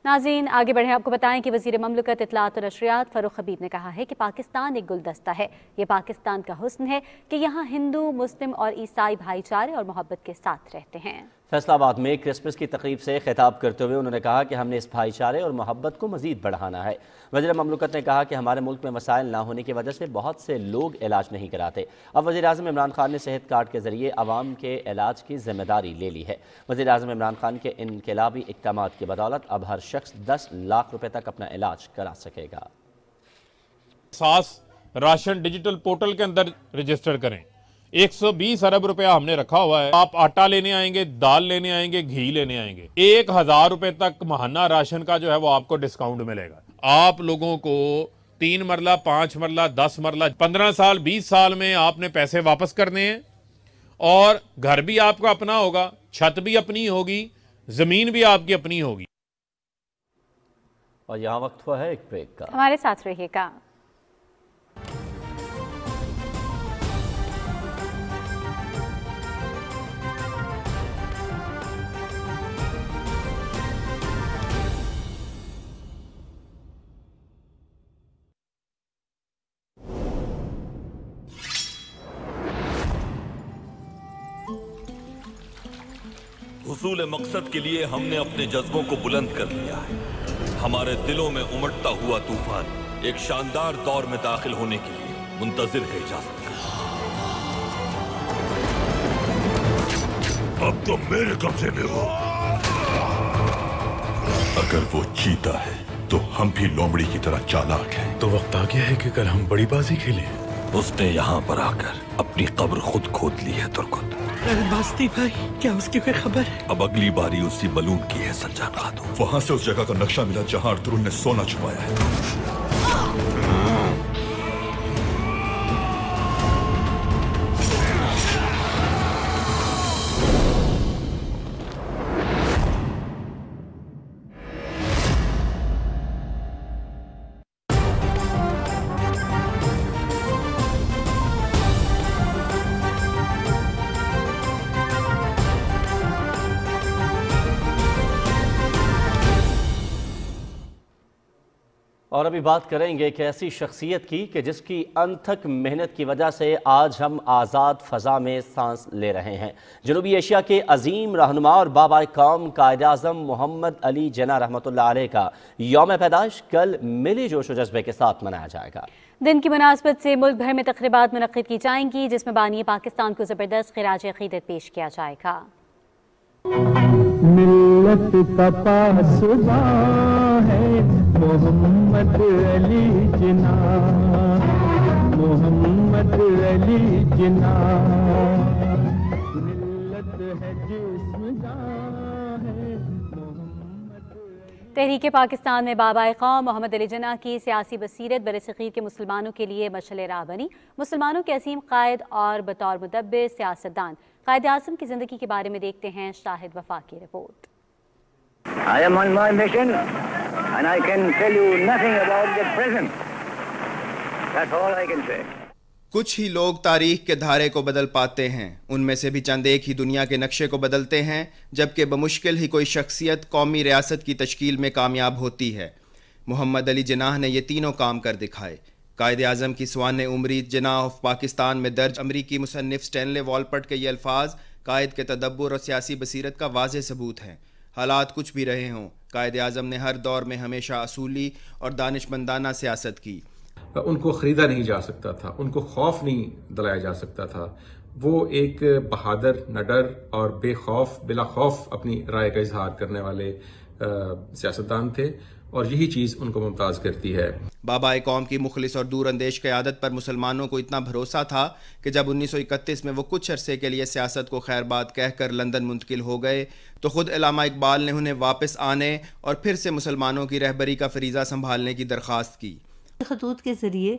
नाज़रीन आगे बढ़ें, आपको बताएं कि वज़ीर ममलकत इत्तलात और नशरियात फ़ारूक हबीब ने कहा है कि पाकिस्तान एक गुलदस्ता है। ये पाकिस्तान का हुस्न है कि यहाँ हिंदू, मुस्लिम और ईसाई भाईचारे और मोहब्बत के साथ रहते हैं। फैसलाबाद में क्रिसमस की तकरीब से खिताब करते हुए उन्होंने कहा कि हमने इस भाईचारे और मोहब्बत को मज़ीद बढ़ाना है। वज़ीर ममलकत ने कहा कि हमारे मुल्क में वसाइल ना होने की वजह से बहुत से लोग इलाज नहीं कराते। अब वज़ीर आज़म इमरान खान ने सेहत कार्ड के ज़रिए आवाम के इलाज की ज़िम्मेदारी ले ली है। वज़ीर आज़म इमरान खान के इनकलाबी इक़दामात की बदौलत अब हर शख्स 10 लाख रुपए तक अपना इलाज करा सकेगा। सास राशन डिजिटल पोर्टल के अंदर रजिस्टर करें। 120 अरब रुपया हमने रखा हुआ है। आप आटा लेने आएंगे, दाल लेने आएंगे, घी लेने आएंगे, 1000 रुपए तक माहाना राशन का जो है वो आपको डिस्काउंट मिलेगा। आप लोगों को 3 मरला, 5 मरला, 10 मरला, 15 साल, 20 साल में आपने पैसे वापस करने हैं और घर भी आपका अपना होगा, छत भी अपनी होगी, जमीन भी आपकी अपनी होगी। और यहाँ वक्त हुआ है एक ब्रेक का। हमारे साथ रहिएगा। हुसूल मकसद के लिए हमने अपने जज्बों को बुलंद कर लिया है। हमारे दिलों में उमड़ता हुआ तूफान एक शानदार दौर में दाखिल होने के लिए मुंतजिर है इजाजत का। अब तो मेरे कब्जे में हो। अगर वो चीता है तो हम भी लोमड़ी की तरह चालाक हैं। तो वक्त आ गया है कि कल हम बड़ी बाजी खेलें। उसने यहाँ पर आकर अपनी कब्र खुद खोद ली है तुर्कुत। बास्ती भाई, क्या उसकी कोई खबर है? अब अगली बारी उसी बलून की है सलजान खातून। वहां से उस जगह का नक्शा मिला जहां अर्तुरुल ने सोना छुपाया है। और अभी बात करेंगे एक ऐसी शख्सियत की कि जिसकी अनथक मेहनत की वजह से आज हम आज़ाद फ़ज़ा में सांस ले रहे हैं। जनूबी एशिया के अजीम रहनुमा और बाबा कौम कायद आज़म मोहम्मद अली जिन्नाह रहमतुल्लाह अलैह का यौम पैदाइश कल मिली जोश व जज्बे के साथ मनाया जाएगा। दिन की मुनासबत से मुल्क भर में तक़रीबात मुनक़्क़िद की जाएंगी, जिसमें बानी पाकिस्तान को ज़बरदस्त ख़िराज अक़ीदत पेश किया जाएगा। मिल्लत का पासबां है मोहम्मद अली जिन्नाह, मोहम्मद अली जिन्नाह। मिल्लत है जिस्म जान है मोहम्मद। तहरीक पाकिस्तान में बाबा कौम मोहम्मद अली जिन्नाह की सियासी बसीरत बरसग़ीर के मुसलमानों के लिए मशअल राह बनी। मुसलमानों के अजीम कायद और बतौर मुदब्बिर सियासतदान कायद आज़म की ज़िंदगी के बारे में देखते हैं शाहिद वफा की report. I am on my mission and I can tell you nothing about the present. That's all I can say. कुछ ही लोग तारीख के धारे को बदल पाते हैं, उनमें से भी चंद एक ही दुनिया के नक्शे को बदलते हैं, जबकि बमुश्किल ही कोई शख्सियत कौमी रियासत की तश्कील में कामयाब होती है। मोहम्मद अली जिन्नाह ने ये तीनों काम कर दिखाए। कायद आज़म की स्वान उमरी जिन्नाह ऑफ पाकिस्तान में दर्ज अमरीकी मुसन्निफ स्टैनले वॉलपट के ये अल्फाज कायद के तदब्बुर और सियासी बसीरत का वाज़ेह सबूत हैं। हालात कुछ भी रहे हों, कायद आज़म ने हर दौर में हमेशा असूली और दानिशमंदाना सियासत की। उनको ख़रीदा नहीं जा सकता था, उनको खौफ नहीं दिलाया जा सकता था। वो एक बहादुर, नडर और बेखौफ, बिला खौफ अपनी राय का इजहार करने वाले सियासतदान थे। اور یہی چیز ان کو ممتاز کرتی ہے۔ بابا قوم کی مخلص اور دور اندیش قیادت پر مسلمانوں کو اتنا بھروسہ تھا کہ جب 1931 میں وہ کچھ عرصے کے لیے سیاست کو خیر بات کہہ کر لندن منتقل ہو گئے تو خود علامہ اقبال نے انہیں واپس آنے اور پھر سے مسلمانوں کی رہبری کا فریضہ سنبھالنے کی درخواست کی۔ خطوط کے ذریعے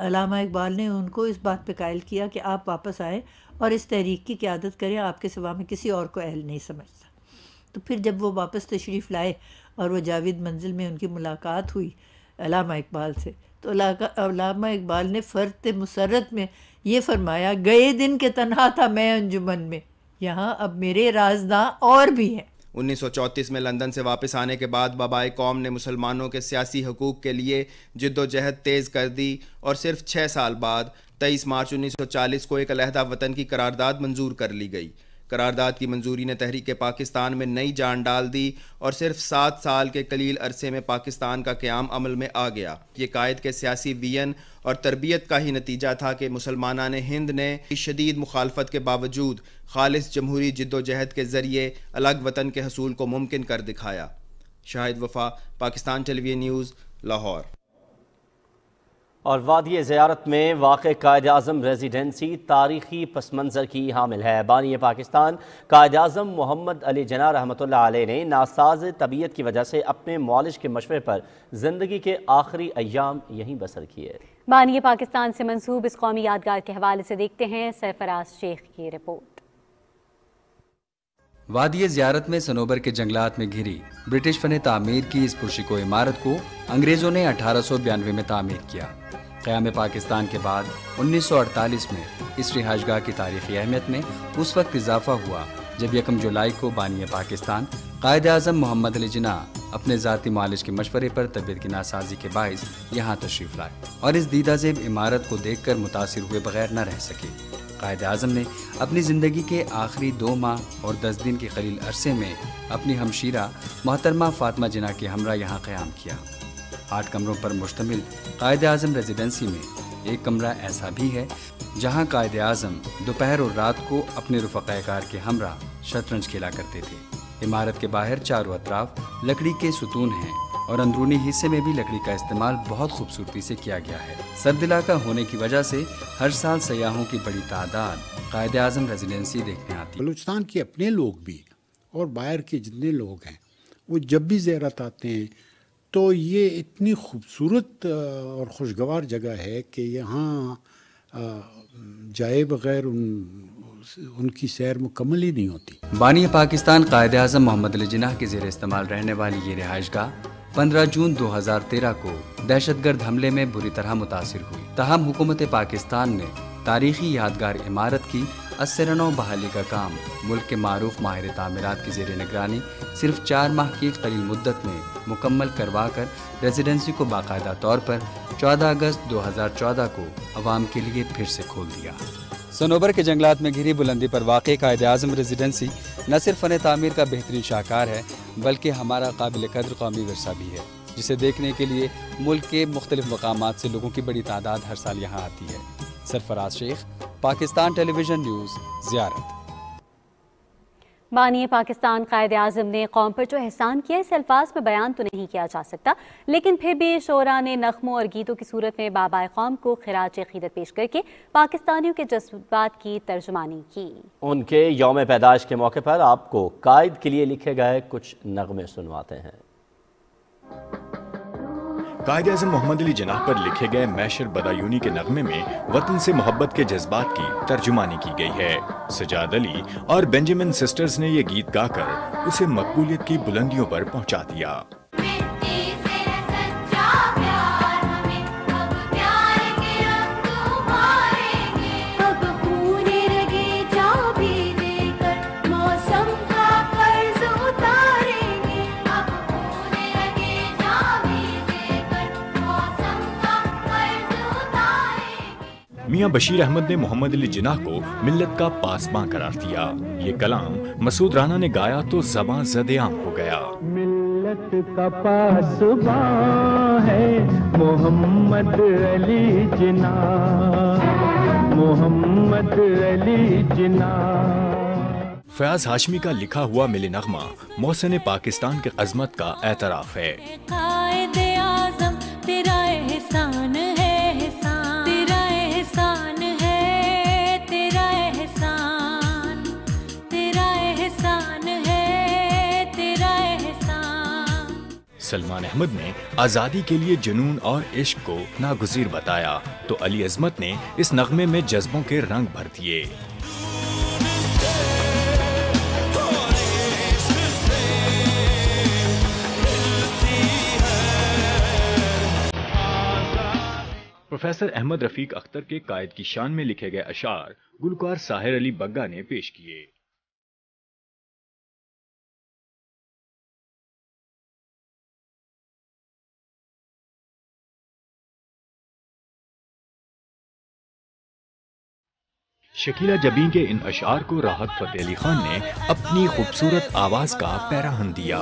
علامہ اقبال نے ان کو اس بات پہ قائل کیا کہ آپ واپس آئیں اور اس تحریک کی قیادت کریں، آپ کے سوا میں کسی اور کو اہل نہیں سمجھتا۔ تو پھر جب وہ واپس تشریف لائے اور وہ جاوید منزل میں ان کی ملاقات ہوئی علامہ اقبال سے، تو علامہ اقبال نے فرت مسرت میں یہ فرمایا، گئے دن کے تنہا تھا میں انجمن میں، یہاں اب میرے رازداں اور بھی ہیں۔ 1934 میں لندن سے واپس آنے کے بعد بابا قوم نے مسلمانوں کے سیاسی حقوق کے لیے جد و جہد تیز کر دی اور صرف 6 سال بعد 23 مارچ 1940 کو ایک علیحدہ وطن کی قرارداد منظور کر لی گئی۔ قرارداد کی منظوری نے تحریک پاکستان میں نئی جان ڈال دی اور صرف 7 سال کے قلیل عرصے میں پاکستان کا قیام عمل میں آ گیا۔ یہ قائد کے سیاسی وین اور تربیت کا ہی نتیجہ تھا کہ مسلمانان ہند نے شدید مخالفت کے باوجود خالص جمہوری جد و جہد کے ذریعے الگ وطن کے حصول کو ممکن کر دکھایا۔ شاہد وفا، پاکستان ٹیلی ویژن نیوز، لاہور۔ اور وادی زیارت میں واقع قائد اعظم ریزیڈنسی تاریخی پس منظر کی حامل ہے۔ بانی پاکستان قائد اعظم محمد علی جناح رحمۃ اللہ علیہ نے ناساز طبیعت کی وجہ سے اپنے معالج کے مشورے پر زندگی کے آخری ایام یہیں بسر کیے۔ بانی پاکستان سے منسوب اس قومی یادگار کے حوالے سے دیکھتے ہیں سرفراز شیخ کی رپورٹ۔ وادی زیارت میں صنوبر کے جنگلات میں گھری برٹش فن تعمیر کی اس پرشکو عمارت کو انگریزوں نے 1892 میں تعمیر کیا۔ قیام پاکستان کے بعد 1948 میں اس رہائش گاہ کی تاریخی اہمیت میں اس وقت اضافہ ہوا جب 1 جولائی کو بانی پاکستان قائد اعظم محمد علی جناح اپنے ذاتی معالج کے مشورے پر طبیعت کی ناسازی کے باعث یہاں تشریف لائے اور اس دیدہ زیب عمارت کو دیکھ کر متاثر ہوئے بغیر نہ رہ سکے۔ قائد اعظم نے اپنی زندگی کے آخری 2 ماہ اور 10 دن کے قلیل عرصے میں اپنی ہمشیرہ محترمہ فاطمہ جناح کے ہمراہ یہاں قیام کیا۔ 8 کمروں پر مشتمل قائد اعظم ریزیڈنسی میں ایک کمرہ ایسا بھی ہے جہاں قائد اعظم دوپہر اور رات کو اپنے رفقائے کار کے ہمراہ شطرنج کھیلا کرتے تھے۔ عمارت کے باہر چاروں اطراف لکڑی کے ستون ہیں اور اندرونی حصے میں بھی لکڑی کا استعمال بہت خوبصورتی سے کیا گیا ہے۔ سرد علاقہ ہونے کی وجہ سے ہر سال سیاحوں کی بڑی تعداد قائد اعظم ریزیڈنسی دیکھنے آتی ہے۔ بلوچستان کے اپنے لوگ بھی اور باہر کے جتنے لوگ ہیں وہ جب بھی زیارت آتے ہیں تو یہ اتنی خوبصورت اور خوشگوار جگہ ہے کہ یہاں جائے بغیر ان کی سیر مکمل ہی نہیں ہوتی۔ بانی پاکستان قائد اعظم محمد علی جناح کے زیر استعمال رہنے والی یہ رہائش گاہ 15 جون 2013 کو دہشت گرد حملے میں بری طرح متاثر ہوئی، تاہم حکومت پاکستان نے تاریخی یادگار عمارت کی اثرنو بحالی کا کام ملک کے معروف ماہر تعمیرات کی زیر نگرانی صرف 4 ماہ کی قلیل مدت میں مکمل کروا کر ریزیڈنسی کو باقاعدہ طور پر 14 اگست 2014 کو عوام کے لیے پھر سے کھول دیا۔ صنوبر کے جنگلات میں گھری بلندی پر واقع قائد اعظم ریزیڈنسی نہ صرف فن تعمیر کا بہترین شاہکار ہے بلکہ ہمارا قابل قدر قومی ورثہ بھی ہے، جسے دیکھنے کے لیے ملک کے مختلف مقامات سے لوگوں کی بڑی تعداد ہر سال یہاں آتی ہے۔ سرفراز شیخ، پاکستان ٹیلی ویژن نیوز، زیارت۔ بانی پاکستان قائد اعظم نے قوم پر جو احسان کیا اس الفاظ میں بیان تو نہیں کیا جا سکتا، لیکن پھر بھی شعراء نے نغموں اور گیتوں کی صورت میں بابا قوم کو خراج عقیدت پیش کر کے پاکستانیوں کے جذبات کی ترجمانی کی۔ ان کے یوم پیدائش کے موقع پر آپ کو قائد کے لیے لکھے گئے کچھ نغمے سنواتے ہیں۔ قائد اعظم محمد علی جناح پر لکھے گئے میشر بدایونی کے نغمے میں وطن سے محبت کے جذبات کی ترجمانی کی گئی ہے۔ سجاد علی اور بینجامن سسٹرز نے یہ گیت گا کر اسے مقبولیت کی بلندیوں پر پہنچا دیا۔ میاں بشیر احمد نے محمد علی جناح کو ملت کا پاسباں قرار دیا۔ یہ کلام مسعود رانا نے گایا تو زباں زد عام ہو گیا۔ ملت کا پاسباں ہے محمد علی جناح، محمد علی جناح۔ फयाज हाशमी का लिखा हुआ मिली नगमा मौसम पाकिस्तान के अजमत का एतराफ है। तेरा एहसान है, तेरा एहसान है, तेरा एहसान, तेरा एहसान है, तेरा एहसान। सलमान अहमद ने आज़ादी के लिए जुनून और इश्क को नागुज़ीर बताया तो अली अज़मत ने इस नगमे में जज्बों के रंग भर दिए। प्रोफेसर अहमद रफीक अख्तर के कायद की शान में लिखे गए अशार गुलकार साहिर अली बग्गा ने पेश किए। शकीला जबीं के इन अशार को राहत फतेह अली खान ने अपनी खूबसूरत आवाज का पैराहन दिया।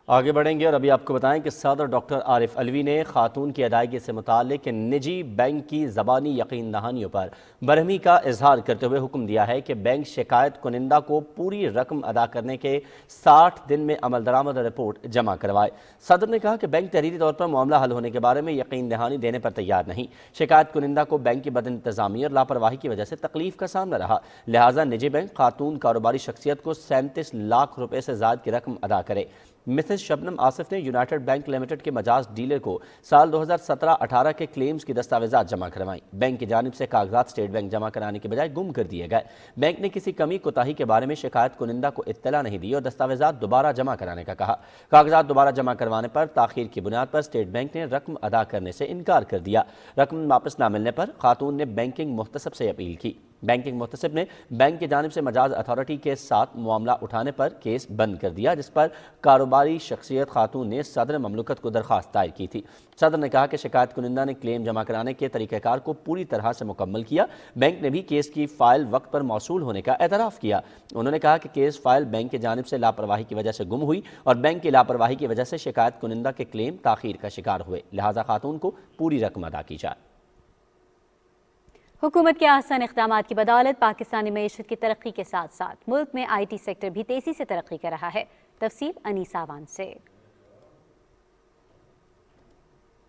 आगे बढ़ेंगे और अभी आपको बताएं कि सदर डॉक्टर आरिफ अलवी ने खातून की अदायगी से मुताल्लिक निजी बैंक की ज़बानी यकीन दहानियों पर बरहमी का इजहार करते हुए हुक्म दिया है कि बैंक शिकायत कुनिंदा को पूरी रकम अदा करने के 60 दिन में अमल दरामद रिपोर्ट जमा करवाए। सदर ने कहा कि बैंक तहरीरी तौर पर मामला हल होने के बारे में यकीन दहानी देने पर तैयार नहीं। शिकायत कुनिंदा को बैंक की बदइंतज़ामी और लापरवाही की वजह से तकलीफ का सामना रहा, लिहाजा निजी बैंक खातून कारोबारी शख्सियत को 37 लाख रुपए से ज़ायद की रकम अदा करे। मिसेस शबनम आसिफ ने यूनाइटेड बैंक लिमिटेड के मजाज डीलर को साल 2017-18 के क्लेम्स की दस्तावेजात जमा करवाई। बैंक की जानिब से कागजात स्टेट बैंक जमा कराने के बजाय गुम कर दिए गए। बैंक ने किसी कमी कोताही के बारे में शिकायत कुनिंदा को इत्तला नहीं दी और दस्तावेजात दोबारा जमा कराने का कहा। कागजात दोबारा जमा करवाने पर ताखीर की बुनियाद पर स्टेट बैंक ने रकम अदा करने से इनकार कर दिया। रकम वापस न मिलने पर खातून ने बैंकिंग मुहतसब से अपील की। बैंकिंग मुहतसिब ने बैंक की जानिब से मजाज अथॉरिटी के साथ मामला उठाने पर केस बंद कर दिया, जिस पर कारोबारी शख्सियत खातून ने सदर ममलकत को दरख्वास्त दायर की थी। सदर ने कहा कि शिकायत कुनिंदा ने क्लेम जमा कराने के तरीक़ाकार को पूरी तरह से मुकम्मल किया। बैंक ने भी केस की फ़ाइल वक्त पर मौसूल होने का एतराफ़ किया। उन्होंने कहा कि केस फ़ाइल बैंक की जानिब से लापरवाही की वजह से गुम हुई और बैंक की लापरवाही की वजह से शिकायत कुनिंदा के क्लेम ताख़ीर का शिकार हुए, लिहाजा खातून को पूरी रकम अदा की जाए। हुकूमत के आसान इक़दाम की बदौलत पाकिस्तानी मईशत की तरक्की के साथ साथ मुल्क में IT सेक्टर भी तेज़ी से तरक्की कर रहा है। तफसील अनीसा आवान से।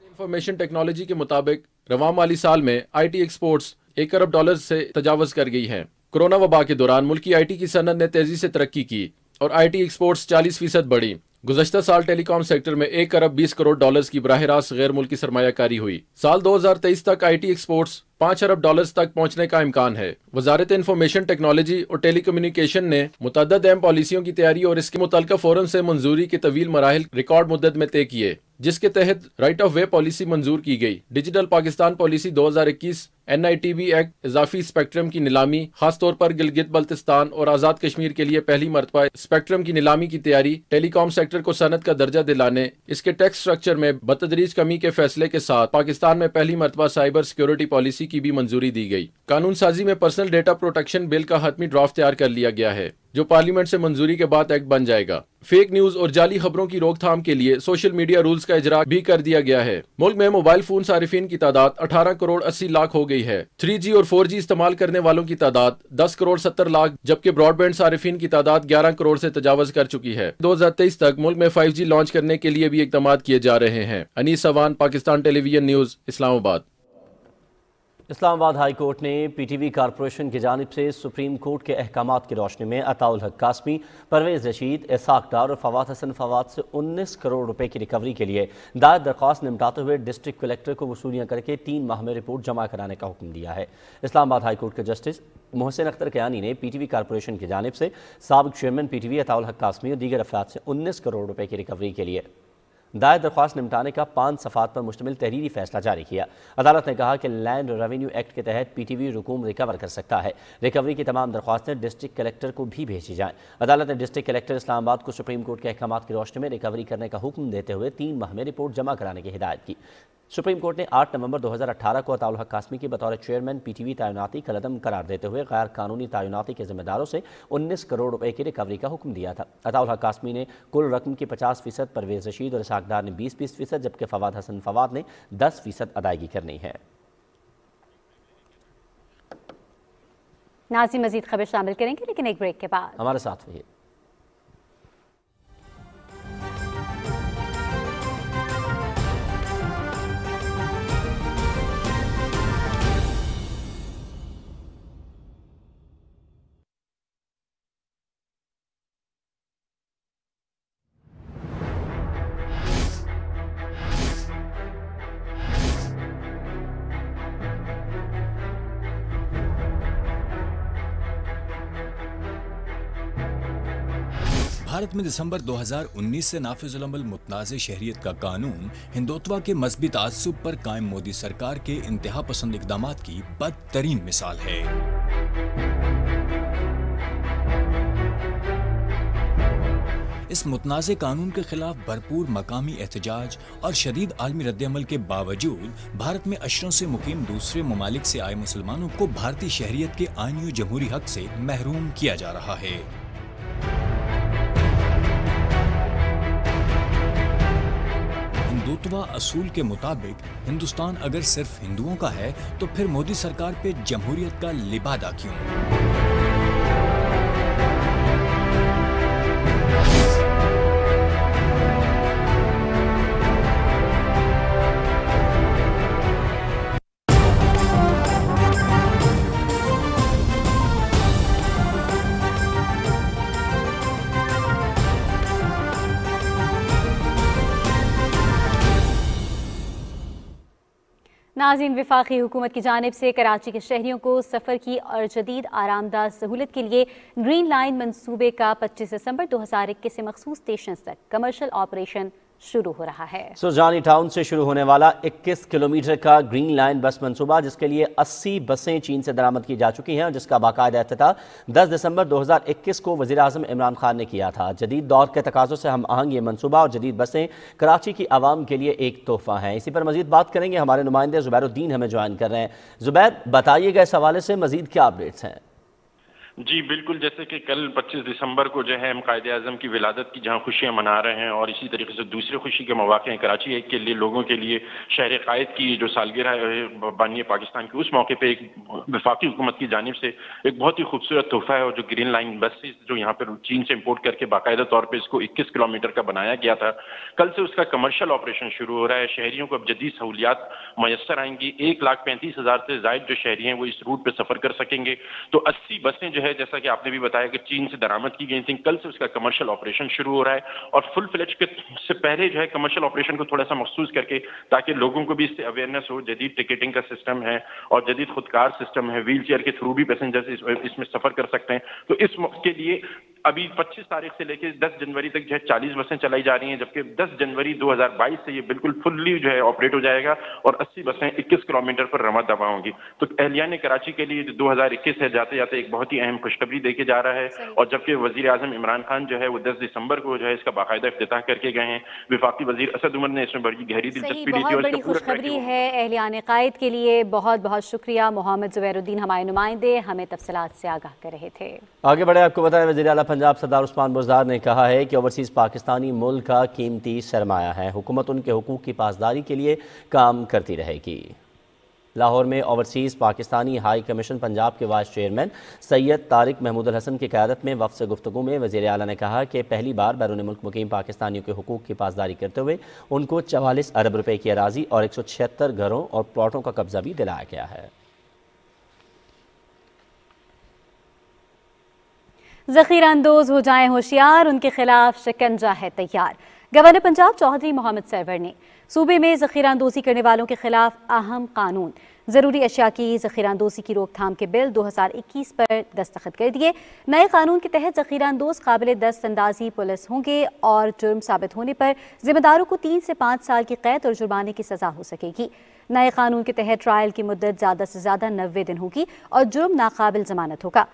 इंफॉर्मेशन टेक्नोलॉजी के मुताबिक रवां माली साल में IT एक्सपोर्ट्स $1 अरब से तजावज़ कर गई हैं। कोरोना वबा के दौरान मुल्की IT की सनत ने तेज़ी से तरक्की की और IT एक्सपोर्ट्स 40% बढ़ी। गुज़श्ता साल टेलीकॉम सेक्टर में $1 अरब 20 करोड़ की बराह रास्त गैर मुल्की सरमायाकारी हुई। साल 2023 तक IT एक्सपोर्ट्स $5 अरब तक पहुंचने का इम्कान है। वजारत इंफॉर्मेशन टेक्नोलॉजी और टेली कम्युनिकेशन ने मुतअद्दिद अहम पॉलिसियों की तैयारी और इसके मुतल्लिका फोरम से मंजूरी के तवील मराहिल रिकॉर्ड मुद्दत में तय किए, जिसके तहत राइट ऑफ वे पॉलिसी मंजूर की गई। Digital Pakistan policy 2021, NITV act, इजाफी स्पेक्ट्रम की नीलामी, खासतौर पर गिलगित बल्तिस्तान और आज़ाद कश्मीर के लिए पहली मरतबा स्पेक्ट्रम की नीलामी की तैयारी, टेलीकॉम सेक्टर को सनत का दर्जा दिलाने, इसके टैक्स स्ट्रक्चर में बतदरीज कमी के फैसले के साथ पाकिस्तान में पहली मरतबा साइबर सिक्योरिटी पॉलिसी की भी मंजूरी दी गई। कानून साजी में पर्सनल डेटा प्रोटेक्शन बिल का हतमी ड्राफ्ट तैयार कर लिया गया है, जो पार्लियामेंट से मंजूरी के बाद एक्ट बन जाएगा। फेक न्यूज और जाली खबरों की रोकथाम के लिए सोशल मीडिया रूल्स का इजरा भी कर दिया गया है। मुल्क में मोबाइल फोन सारिफिन की तादाद 18 करोड़ 80 लाख हो गई है। 3G और 4G इस्तेमाल करने वालों की तादाद 10 करोड़ 70 लाख, जबकि ब्रॉडबैंड सारिफिन की तादाद 11 करोड़ से तजावज कर चुकी है। 2023 तक मुल्क में 5G लॉन्च करने के लिए भी इकदाम किए जा रहे हैं। Anees Awan, Pakistan television news, Islamabad. Islamabad high court ने PTV कॉरपोरेशन की जानिब से सुप्रीम कोर्ट के अहकामात की रोशनी में अताउल हक कासमी, परवेज़ रशीद, इसाक डार और फवाद हसन फवाद से 19 करोड़ रुपए की रिकवरी के लिए दायर दरख्वास्त निपटाते हुए डिस्ट्रिक्ट कलेक्टर को वसूलियाँ करके 3 माह में रिपोर्ट जमा कराने का हुक्म दिया है। इस्लामाबाद हाई कोर्ट के जस्टिस मोहसिन अख्तर कयानी ने PTV कॉरपोरेशन की जानिब से साबिक चेयरमैन PTV अताउल हक कासमी और दीगर अफराद से 19 करोड़ रुपए की रिकवरी के लिए दायर दरख्वास्त निपटाने का 5 सफ़ात पर मुश्तमिल तहरीरी फैसला जारी किया। अदालत ने कहा कि लैंड रेवेन्यू एक्ट के तहत PTV रकूम रिकवर कर सकता है। रिकवरी की तमाम दरख्वास्तें डिस्ट्रिक्ट कलेक्टर को भी भेजी जाएँ। अदालत ने डिस्ट्रिक्ट कलेक्टर इस्लामाबाद को सुप्रीम कोर्ट के अहकामात की रोशनी में रिकवरी करने का हुक्म देते हुए 3 माह में रिपोर्ट जमा कराने की हिदायत की। सुप्रीम कोर्ट ने 8 नवंबर 2018 को अताउल हक कासमी की बतौर चेयरमैन PTV तैनाती कलअदम करार देते हुए गैर कानूनी तैनाती के जिम्मेदारों से 19 करोड़ रुपए की रिकवरी का हुक्म दिया था। अताउल हक कासमी ने कुल रकम की 50%, परवेज रशीद और इसहाक डार ने 20%, जबकि फवाद हसन फवाद ने 10% अदायगी करनी है। नाज़रीन, मजीद खबर शामिल करेंगे लेकिन एक ब्रेक के बाद। हमारे साथ रहिए। भारत में दिसंबर 2019 से नाफिजुल अमल मुतनाज़ शहरियत का कानून हिंदुत्व के मजहबी तासुब पर कायम मोदी सरकार के इंतहा पसंद इक़दामात की बदतरीन मिसाल है। इस मुतनाज़ कानून के खिलाफ भरपूर मकामी एहतजाज और शदीद आलमी रद्दअमल के बावजूद भारत में अशरों से मुकीम दूसरे ममालिक से आए मुसलमानों को भारतीय शहरियत के आईनी जमहूरी हक से महरूम किया जा रहा है। हिंदुत्व असूल के मुताबिक हिंदुस्तान अगर सिर्फ हिंदुओं का है तो फिर मोदी सरकार पे जमहूरियत का लिबादा क्यों? नाज़रीन, वफाकी हुकूमत की जानिब से कराची के शहरियों को सफ़र की और जदीद आरामदा सहूलत के लिए ग्रीन लाइन मनसूबे का 25 दिसंबर 2021 से मखसूस स्टेशन तक कमर्शियल ऑपरेशन शुरू हो रहा है। सुरजानी टाउन से शुरू होने वाला 21 किलोमीटर का ग्रीन लाइन बस मंसूबा, जिसके लिए 80 बसें चीन से दरामद की जा चुकी हैं और जिसका बाकायदा इफ्तिताह 10 दिसंबर 2021 को वज़ीर आज़म इमरान खान ने किया था। जदीद दौर के तकाज़ों से हम आहंग ये मंसूबा और जदीद बसें कराची की आवाम के लिए एक तोहफा हैं। इसी पर मजीद बात करेंगे, हमारे नुमाइंदे ज़ुबैरुद्दीन हमें ज्वाइन कर रहे हैं। ज़ुबैर, बताइएगा इस हवाले से मजीद क्या अपडेट्स हैं? जी बिल्कुल, जैसे कि कल 25 दिसंबर को जो है हम कायदे आज़म की विलादत की जहां खुशियां मना रहे हैं और इसी तरीके से दूसरे खुशी के मौके हैं कराची एक के लिए लोगों के लिए शहर कायद की जो सालगिरह है बानी पाकिस्तान की, उस मौके पे एक वफाकी हुकूमत की जानिब से एक बहुत ही खूबसूरत तोहफा है और जो ग्रीन लाइन बसेस जो यहाँ पर चीन से इम्पोर्ट करके बाकायदा तौर पर इसको 21 किलोमीटर का बनाया गया था, कल से उसका कमर्शियल ऑपरेशन शुरू हो रहा है। शहरियों को अब जदीद सहूलियात मैसर आएंगी। 1,35,000 से ज़ायद जो शहरी हैं वो इस रूट पर सफ़र कर सकेंगे। तो 80 बसें जो है, जैसा कि आपने भी बताया कि चीन से दरामद की गई थी, कल से उसका कमर्शियल ऑपरेशन शुरू हो रहा है और फुल फ्लेज के से पहले जो है कमर्शियल ऑपरेशन को थोड़ा सा मखसूस करके ताकि लोगों को भी इससे अवेयरनेस हो। जदीद टिकटिंग का सिस्टम है और जदीद खुदकार सिस्टम है, व्हील चेयर के थ्रू भी पैसेंजर्स इसमें सफर कर सकते हैं। तो इस के लिए अभी 25 तारीख से लेकर 10 जनवरी तक जो है 40 बसें चलाई जा रही हैं, जबकि 10 जनवरी 2022 से ये बिल्कुल फुल्ली जो है ऑपरेट हो जाएगा और 80 बसें 21 किलोमीटर पर रवा दवा होंगी। तो एहलियान कराची के लिए 2021 है जाते जाते एक बहुत ही अहम खुशखबरी देके जा रहा है। और जबकि वजीर आजम इमरान खान जो है वो 10 दिसंबर को जो है इसका बाकायदा इफ्तिताह करके गए हैं। वफाकी वजीर असद उमर ने इसमें बड़ी गहरी दिलचस्पी ली थी और बड़ी खुशखबरी है एहलियान कायद के लिए। बहुत बहुत शुक्रिया मोहम्मद ज़ुबैरुद्दीन, हमारे नुमाइंदे हमें तफसीलात से आगाह कर रहे थे। आगे बढ़े, आपको बताया वज़ीर आला पंजाब सरदार उस्मान बुज़दार ने कहा है कि ओवरसीज़ पाकिस्तानी मुल्क का कीमती सरमाया है, हुकूमत उनके हुकूक की पासदारी के लिए काम करती रहेगी। लाहौर में overseas Pakistani high commission Punjab के वाइस चेयरमैन सैयद तारिक महमूद अल हसन की क़यादत में वफ़द से गुफ्तगू में वज़ीर आला ने कहा कि पहली बार बैरून मुल्क मुकीम पाकिस्तानियों के हुकूक की पासदारी करते हुए उनको 44 अरब रुपए की अराज़ी और 176 घरों और प्लॉटों का कब्जा भी दिलाया गया है। ज़ख़ीरा अंदोज़ हो जाएं होशियार, उनके खिलाफ शिकंजा है तैयार। गवर्नर पंजाब चौधरी मोहम्मद सरवर ने सूबे में ज़ख़ीरा अंदोज़ी करने वालों के खिलाफ अहम कानून ज़रूरी अशिया की ज़ख़ीरा अंदोज़ी की रोकथाम के बिल 2021 पर दस्तखत कर दिए। नए कानून के तहत ज़ख़ीरा अंदोज़ काबिल दस्तअंदाज़ी पुलिस होंगे और जुर्म साबित होने पर ज़िम्मेदारों को 3 से 5 साल की कैद और जुर्माने की सज़ा हो सकेगी। नए कानून के तहत ट्रायल की मुद्दत ज़्यादा से ज़्यादा 90 दिन होगी और जुर्म नाकाबिल ज़मानत होगा।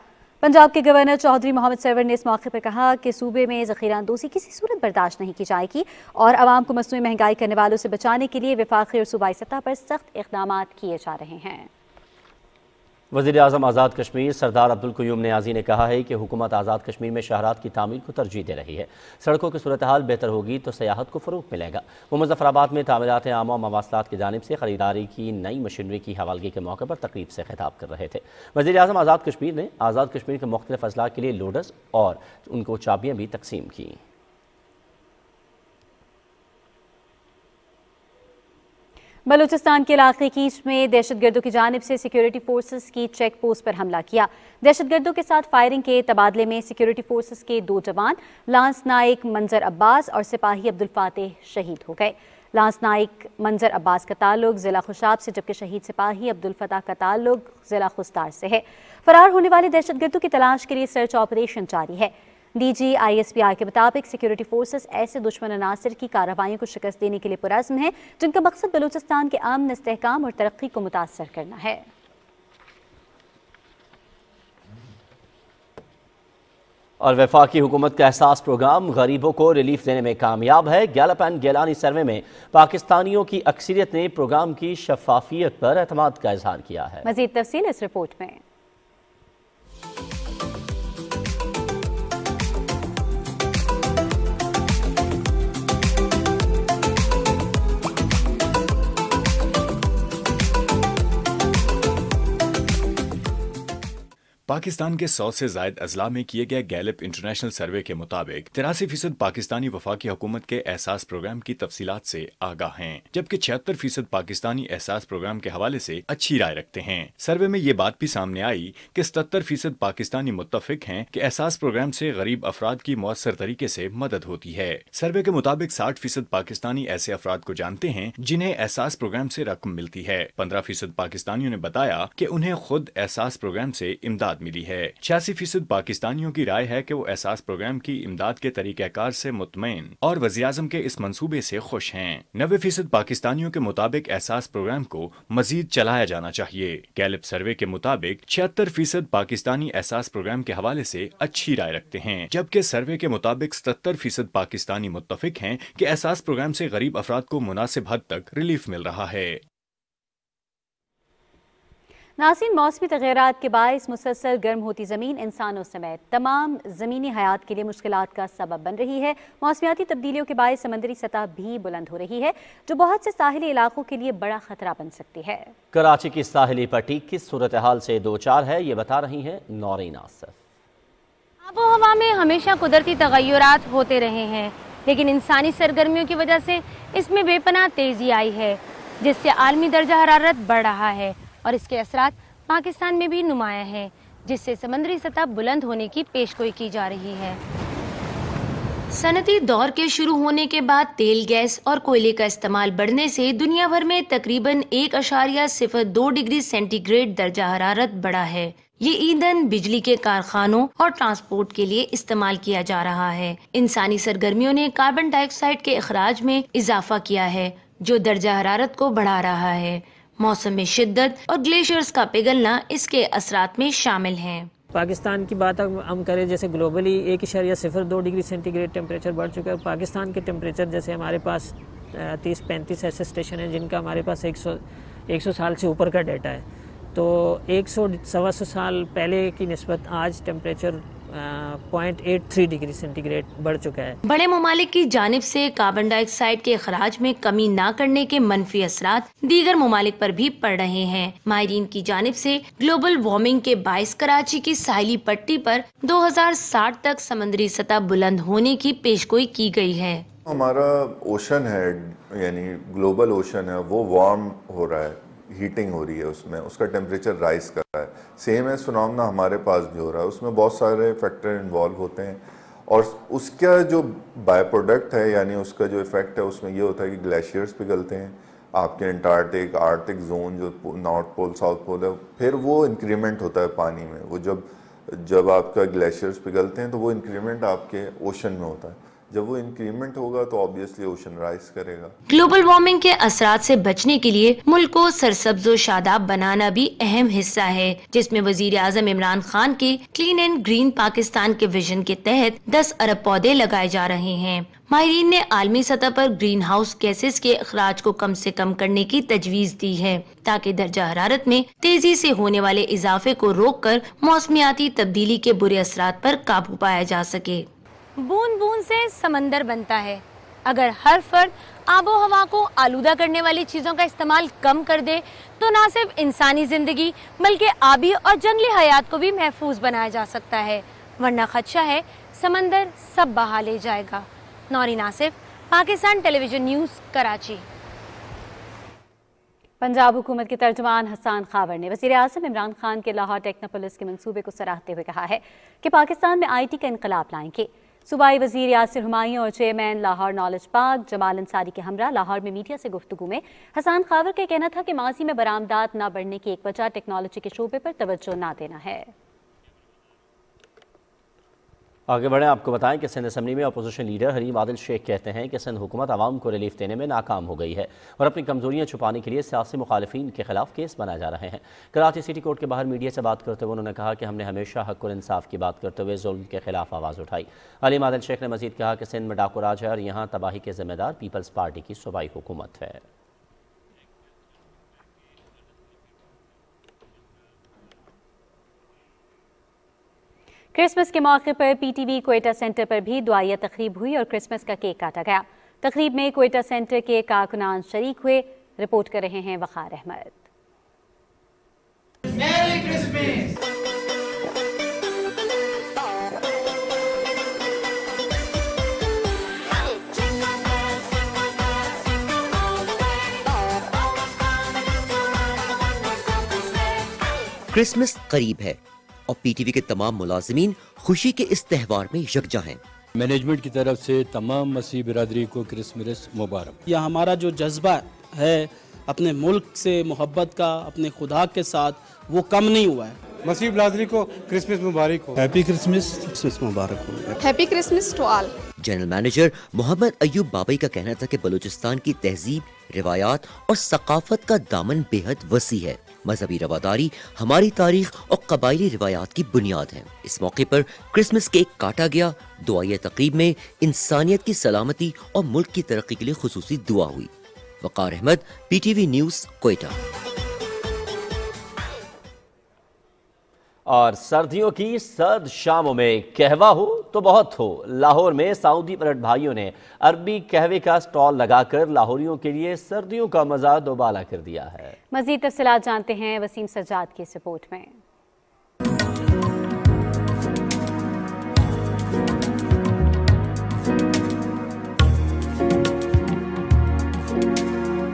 पंजाब के गवर्नर चौधरी मोहम्मद सरवर ने इस मौके पर कहा कि सूबे में ज़ख़ीरा अंदोज़ी किसी सूरत बर्दाश्त नहीं की जाएगी और आवाम को मसनूई महंगाई करने वालों से बचाने के लिए वफाकी और सूबाई सतह पर सख्त इक़दाम किए जा रहे हैं। वज़ीर-ए-आज़म आज़ाद कश्मीर सरदार अब्दुल क़य्यूम नियाज़ी ने कहा है कि हुकूमत आज़ाद कश्मीर में शहरात की तामीर को तरजीह दे रही है। सड़कों की सूरत हाल बेहतर होगी तो सयाहत को फ़रोग़ मिलेगा। वो मुज़फ़्फ़राबाद में तामीरात आमा मवासलात की जानिब से ख़रीदारी की नई मशीनरी की हवालगी के मौके पर तकरीब से खिताब कर रहे थे। वज़ीर-ए-आज़म आज़ाद कश्मीर ने आज़ाद कश्मीर के मुख्तलिफ़ अज़ला के लिए लोडर्स और उनको चाबियाँ भी तकसीम की। बलूचिस्तान के इलाके कीच में दहशतगर्दों की जानिब से सिक्योरिटी फोर्सेस की चेक पोस्ट पर हमला किया। दहशतगर्दों के साथ फायरिंग के तबादले में सिक्योरिटी फोर्सेस के 2 जवान लांस नाइक मंजर अब्बास और सिपाही अब्दुल फातेह शहीद हो गए। लांस नाइक मंजर अब्बास का ताल्लुक ज़िला खुशाब से, जबकि शहीद सिपाही अब्दुल फताह का ताल्लुक ज़िला खुस्तार से है। फरार होने वाले दहशतगर्दों की तलाश के लिए सर्च ऑपरेशन जारी है। DGISPI के मुताबिक सिक्योरिटी फोर्सेस ऐसे दुश्मन अनासर की कार्रवाइयों को शिकस्त देने के लिए पुरज़्म है जिनका मकसद बलूचिस्तान के अमन, इस्तेहकाम और तरक्की को मुतासर करना है। और वफाकी हुकूमत का एहसास प्रोग्राम गरीबों को रिलीफ देने में कामयाब है। गैलप एंड गेलानी सर्वे में पाकिस्तानियों की अक्सरियत ने प्रोग्राम की शफाफियत पर एतमाद का इजहार किया है। मज़ीद तफसील इस रिपोर्ट में। पाकिस्तान के 100 से ज़ायद अजला में किए गए गैलप इंटरनेशनल सर्वे के मुताबिक 83% पाकिस्तानी वफाकी हुकूमत के एहसास प्रोग्राम की तफसीलात से आगाह हैं, जबकि 76% पाकिस्तानी एहसास प्रोग्राम के हवाले से अच्छी राय रखते हैं। सर्वे में ये बात भी सामने आई कि 77% पाकिस्तानी मुत्तफिक हैं कि एहसास प्रोग्राम से गरीब अफराद की मौसर तरीके से मदद होती है। सर्वे के मुताबिक 60% पाकिस्तानी ऐसे अफराद को जानते हैं जिन्हें एहसास प्रोग्राम से रकम मिलती है। 15% पाकिस्तानियों ने बताया कि उन्हें खुद एहसास प्रोग्राम से इमदाद मिली है। 86% पाकिस्तानियों की राय है कि वो एहसास प्रोग्राम की इमदाद के तरीक़ाकार से मुतमईन और वज़ीर-ए-आज़म के इस मंसूबे से खुश हैं। 90% पाकिस्तानियों के मुताबिक एहसास प्रोग्राम को मजीद चलाया जाना चाहिए। गैलप सर्वे के मुताबिक 76% पाकिस्तानी एहसास प्रोग्राम के हवाले से अच्छी राय रखते हैं, जबकि सर्वे के मुताबिक 77% पाकिस्तानी मुत्तफिक हैं कि एहसास प्रोग्राम से गरीब अफराद को मुनासिब हद तक रिलीफ मिल रहा है। नाज़रीन, मौसमी तग़य्युरात के बाइस मुसलसल गर्म होती ज़मीन इंसानों समेत तमाम ज़मीनी हयात के लिए मुश्किलात का सबब बन रही है। मौसमियाती तब्दीलियों के बाइस समंदरी सतह भी बुलंद हो रही है, जो बहुत से साहिली इलाकों के लिए बड़ा खतरा बन सकती है। कराची की साहिली पट्टी किस सूरत हाल से दो चार है, ये बता रही हैं नौरीन आसिफ। आबो हवा में हमेशा कुदरती तग़य्युरात होते रहे हैं, लेकिन इंसानी सरगर्मियों की वजह से इसमें बेपनाह तेज़ी आई है, जिससे आलमी दर्जा हरारत बढ़ रहा है और इसके असरात पाकिस्तान में भी नुमाया है, जिससे समंदरी सतह बुलंद होने की पेशगोई की जा रही है। सनती दौर के शुरू होने के बाद तेल, गैस और कोयले का इस्तेमाल बढ़ने से दुनिया भर में तकरीबन 1.02 डिग्री सेंटीग्रेड दर्जा हरारत बढ़ा है। ये ईंधन बिजली के कारखानों और ट्रांसपोर्ट के लिए इस्तेमाल किया जा रहा है। इंसानी सरगर्मियों ने कार्बन डाइऑक्साइड के अखराज में इजाफा किया है, जो दर्जा हरारत को बढ़ा रहा है। मौसम में शिद्दत और ग्लेशियर्स का पिघलना इसके असरात में शामिल हैं। पाकिस्तान की बात हम करें, जैसे ग्लोबली 1.02 डिग्री सेंटीग्रेड टेम्परेचर बढ़ चुका है। पाकिस्तान के टेम्परेचर जैसे हमारे पास 30-35 ऐसे स्टेशन हैं जिनका हमारे पास 100 साल से ऊपर का डाटा है, तो 100-125 साल पहले की निस्बत आज टेम्परेचर 0.83 डिग्री सेंटीग्रेड बढ़ चुका है। बड़े ममालिक की जानिब से कार्बन डाइऑक्साइड के अखराज में कमी न करने के मनफी असरात दीगर ममालिक पर भी पड़ रहे हैं। माहिरीन की जानिब से ग्लोबल वार्मिंग के बाइस कराची की साहिली पट्टी पर 2060 तक समुद्री सतह बुलंद होने की पेशगोई की गई है। हमारा ओशन है, यानी ग्लोबल ओशन है, वो वार्म हो रहा है, हीटिंग हो रही है, उसमें उसका टेम्परेचर राइज कर रहा है। सेम है फिनोमेना हमारे पास भी हो रहा है, उसमें बहुत सारे फैक्टर इन्वॉल्व होते हैं और उसका जो बाय प्रोडक्ट है, यानी उसका जो इफेक्ट है, उसमें ये होता है कि ग्लेशियर्स पिघलते हैं। आपके अंटार्कटिक आर्कटिक जोन जो नॉर्थ पोल साउथ पोल है, फिर वो इंक्रीमेंट होता है पानी में। वो जब आपका ग्लेशियर्स पिघलते हैं तो वो इंक्रीमेंट आपके ओशन में होता है। जब वो इंक्रीमेंट होगा तो ऑब्वियसली ओशन राइज करेगा। ग्लोबल वार्मिंग के असरात से बचने के लिए मुल्क को सरसब्ज व शादाब बनाना भी अहम हिस्सा है, जिसमें वजीर आजम इमरान खान के क्लीन एंड ग्रीन पाकिस्तान के विजन के तहत 10 अरब पौधे लगाए जा रहे हैं। माहिरीन ने आलमी सतह पर ग्रीन हाउस गैसेस के अखराज को कम से कम करने की तजवीज दी है, ताकि दर्जा हरारत में तेजी से होने वाले इजाफे को रोककर मौसमियाती तब्दीली के बुरे असरात पर काबू पाया जा सके। बूंद बूंद से समंदर बनता है। अगर हर फर्द आबो हवा को आलूदा करने वाली चीजों का इस्तेमाल कम कर दे तो न सिर्फ इंसानी जिंदगी बल्कि आबी और जंगली हयात को भी महफूज बनाया जा सकता है, वरना खदशा है समंदर सब बहा ले जाएगा। Naureen Asif, Pakistan television news, Karachi. पंजाब हुकूमत के तर्जुमान हसन खावर ने वज़ीर आज़म इमरान खान के लाहौर टेक्नोपोलिस के मंसूबे को सराहते हुए कहा है कि पाकिस्तान में IT का इनकलाब लाएंगे। सूबाई वज़ीर यासिर हुमायूं और chairman Lahore knowledge park Jamal Ansari के हमरा लाहौर में मीडिया से गुफ्तगू में हसन खावर का कहना था कि माजी में बरामदात न बढ़ने की एक वजह टेक्नोलॉजी के शोबे पर तवज्जो न देना है। आगे बढ़ें, आपको बताएं कि सिंध असम्बली में अपोजिशन लीडर हरीम आदिल शेख कहते हैं कि सिंध हुकूमत आवाम को रिलीफ देने में नाकाम हो गई है और अपनी कमजोरियां छुपाने के लिए सियासी मुखालिफिन के खिलाफ केस बनाए जा रहे हैं। कराची सिटी कोर्ट के बाहर मीडिया से बात करते हुए उन्होंने कहा कि हमने हमेशा हक और इंसाफ की बात करते हुए जुल्म के खिलाफ आवाज़ उठाई। हरीम आदिल शेख ने मजीद कहा कि सिंध में डाकू राज है और यहाँ तबाही के जिम्मेदार पीपल्स पार्टी की सूबाई हुकूमत है। क्रिसमस के मौके पर PTV क्वेटा सेंटर पर भी दुआया तकरीब हुई और क्रिसमस का केक काटा गया। तकरीब में क्वेटा सेंटर के कारकुनान शरीक हुए। रिपोर्ट कर रहे हैं वक़ार अहमद। क्रिसमस करीब है और PTV के तमाम मुलाजिमीन खुशी के इस त्यौहार में यकजा हैं। मैनेजमेंट की तरफ से तमाम मसीह बिरादरी को क्रिसमस मुबारक। यह हमारा जो जज्बा है अपने मुल्क से मोहब्बत का, अपने खुदा के साथ, वो कम नहीं हुआ है। मसीह बिरादरी को क्रिसमस मुबारक हो। हैप्पी क्रिसमस, क्रिसमस मुबारक हो। Happy Christmas to all. General manager Mohammad Ayub Babai का कहना था कि बलूचिस्तान की तहजीब, रिवायात और सकाफत का दामन बेहद वसी है। मजहबी रवादारी हमारी तारीख और कबायली रिवायात की बुनियाद है। इस मौके पर क्रिसमस केक काटा गया। दुआए तकरीब में इंसानियत की सलामती और मुल्क की तरक्की के लिए खुसूसी दुआ हुई। वक़ार अहमद, PTV न्यूज़, क्वेटा। और सर्दियों की सर्द शामों में कहवा हो तो बहुत हो। लाहौर में सऊदी पर्यटक भाइयों ने अरबी कहवे का स्टॉल लगाकर लाहौरियों के लिए सर्दियों का मजा दोबाला कर दिया है। मजीद तफसीलात जानते हैं वसीम सज्जाद की इस रिपोर्ट में।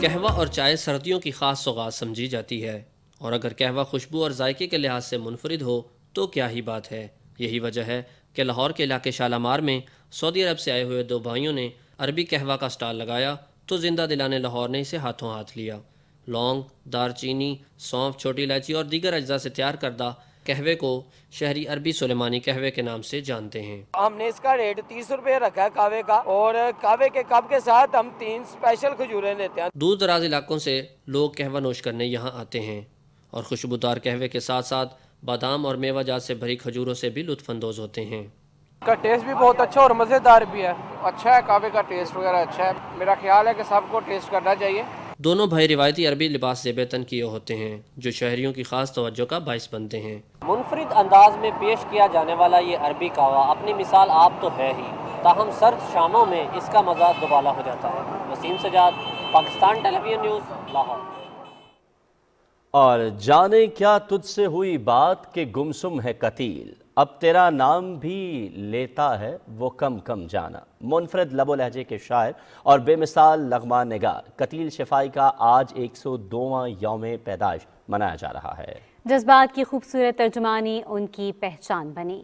कहवा और चाय सर्दियों की खास सौगात समझी जाती है और अगर कहवा खुशबू और जायके के लिहाज से मुनफरिद हो तो क्या ही बात है। यही वजह है कि लाहौर के इलाके शालामार में सऊदी अरब से आए हुए दो भाइयों ने अरबी कहवा का स्टॉल लगाया तो जिंदा दिलाने लाहौर ने इसे हाथों हाथ लिया। लौंग, दारचीनी, सौंफ, छोटी इलायची और दीगर अज्जा से तैयार करदा कहवे को शहरी अरबी सुलेमानी कहवे के नाम से जानते हैं। हमने इसका रेट 30 रुपये रखा है कावे का, और कावे के कप के साथ हम 3 स्पेशल खजूरें देते हैं। दूर दराज इलाकों से लोग कहवा नोश करने यहाँ आते हैं और खुशबूदार कहवे के साथ साथ बादाम और मेवा जात से भरी खजूरों से भी लुत्फानंदोज होते हैं। का टेस्ट भी बहुत अच्छा और मज़ेदार भी है। अच्छा है, कावे का टेस्ट वगैरह अच्छा है। मेरा ख्याल है कि सबको टेस्ट करना चाहिए। दोनों भाई रिवायती अरबी लिबास से बेतन किए होते हैं जो शहरियों की खास तवज्जो का बाइस बनते हैं। मुनफरिद अंदाज में पेश किया जाने वाला ये अरबी कहवा अपनी मिसाल आप तो है ही, ताहम सर्द शामों में इसका मज़ा दुबाला हो जाता है। Waseem Sajjad, Pakistan television news, Lahore. और जाने क्या तुझसे हुई बात के गुमसुम है कतील, अब तेरा नाम भी लेता है वो कम कम जाना। मुनफरद लबो लहजे के शायर और बेमिसाल नगमा निगार कतील शफाई का आज 102वां यौम पैदाइश मनाया जा रहा है। जज्बात की खूबसूरत तर्जुमानी उनकी पहचान बनी।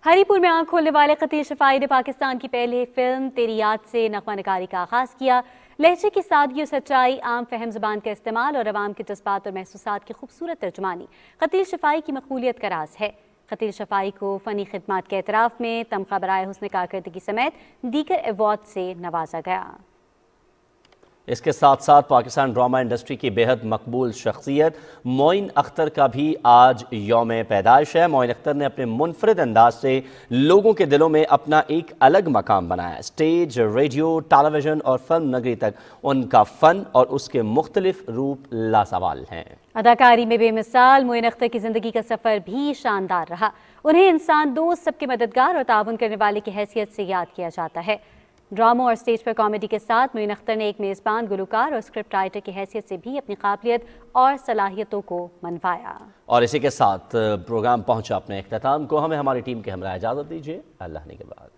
हरीपुर में आंख खोलने वाले कतील शफाई ने पाकिस्तान की पहली फिल्म तेरी याद से नगमा निगारी का आगाज़ किया। लहजे की सादगी और सच्चाई, आम फहम ज़बान का इस्तेमाल और अवाम के जज्बात और महसूसात की खूबसूरत तर्जुमानी कतील शफाई की मकबूलियत का राज है। खतील शफाई को फ़नी खिदमात के एतराफ़ में तमगा बराए हुस्न कारकर्दगी समेत दीगर एवार्ड से नवाजा गया। इसके साथ साथ पाकिस्तान ड्रामा इंडस्ट्री की बेहद मकबूल शख्सियत मोइन अख्तर का भी आज यौम पैदाइश है। मोइन अख्तर ने अपने मुनफरिद अंदाज से लोगों के दिलों में अपना एक अलग मकाम बनाया। स्टेज, रेडियो, टेलीविज़न और फिल्म नगरी तक उनका फ़न और उसके मुख्तलिफ रूप लासवाल हैं। अदाकारी में बेमिसाल मोइन अख्तर की ज़िंदगी का सफ़र भी शानदार रहा। उन्हें इंसान दोस्त, सबके मददगार और ताउन करने वाले की हैसियत से याद किया जाता है। ड्रामा और स्टेज पर कॉमेडी के साथ मोइन अख्तर ने एक मेज़बान, गुलकार और स्क्रिप्ट राइटर की हैसियत से भी अपनी काबिलियत और सलाहियतों को मनवाया। और इसी के साथ प्रोग्राम पहुंचा अपने इख्तिताम को। हमें हमारी टीम के हमरा इजाज़त दीजिए। अल्लाह ने के बाद।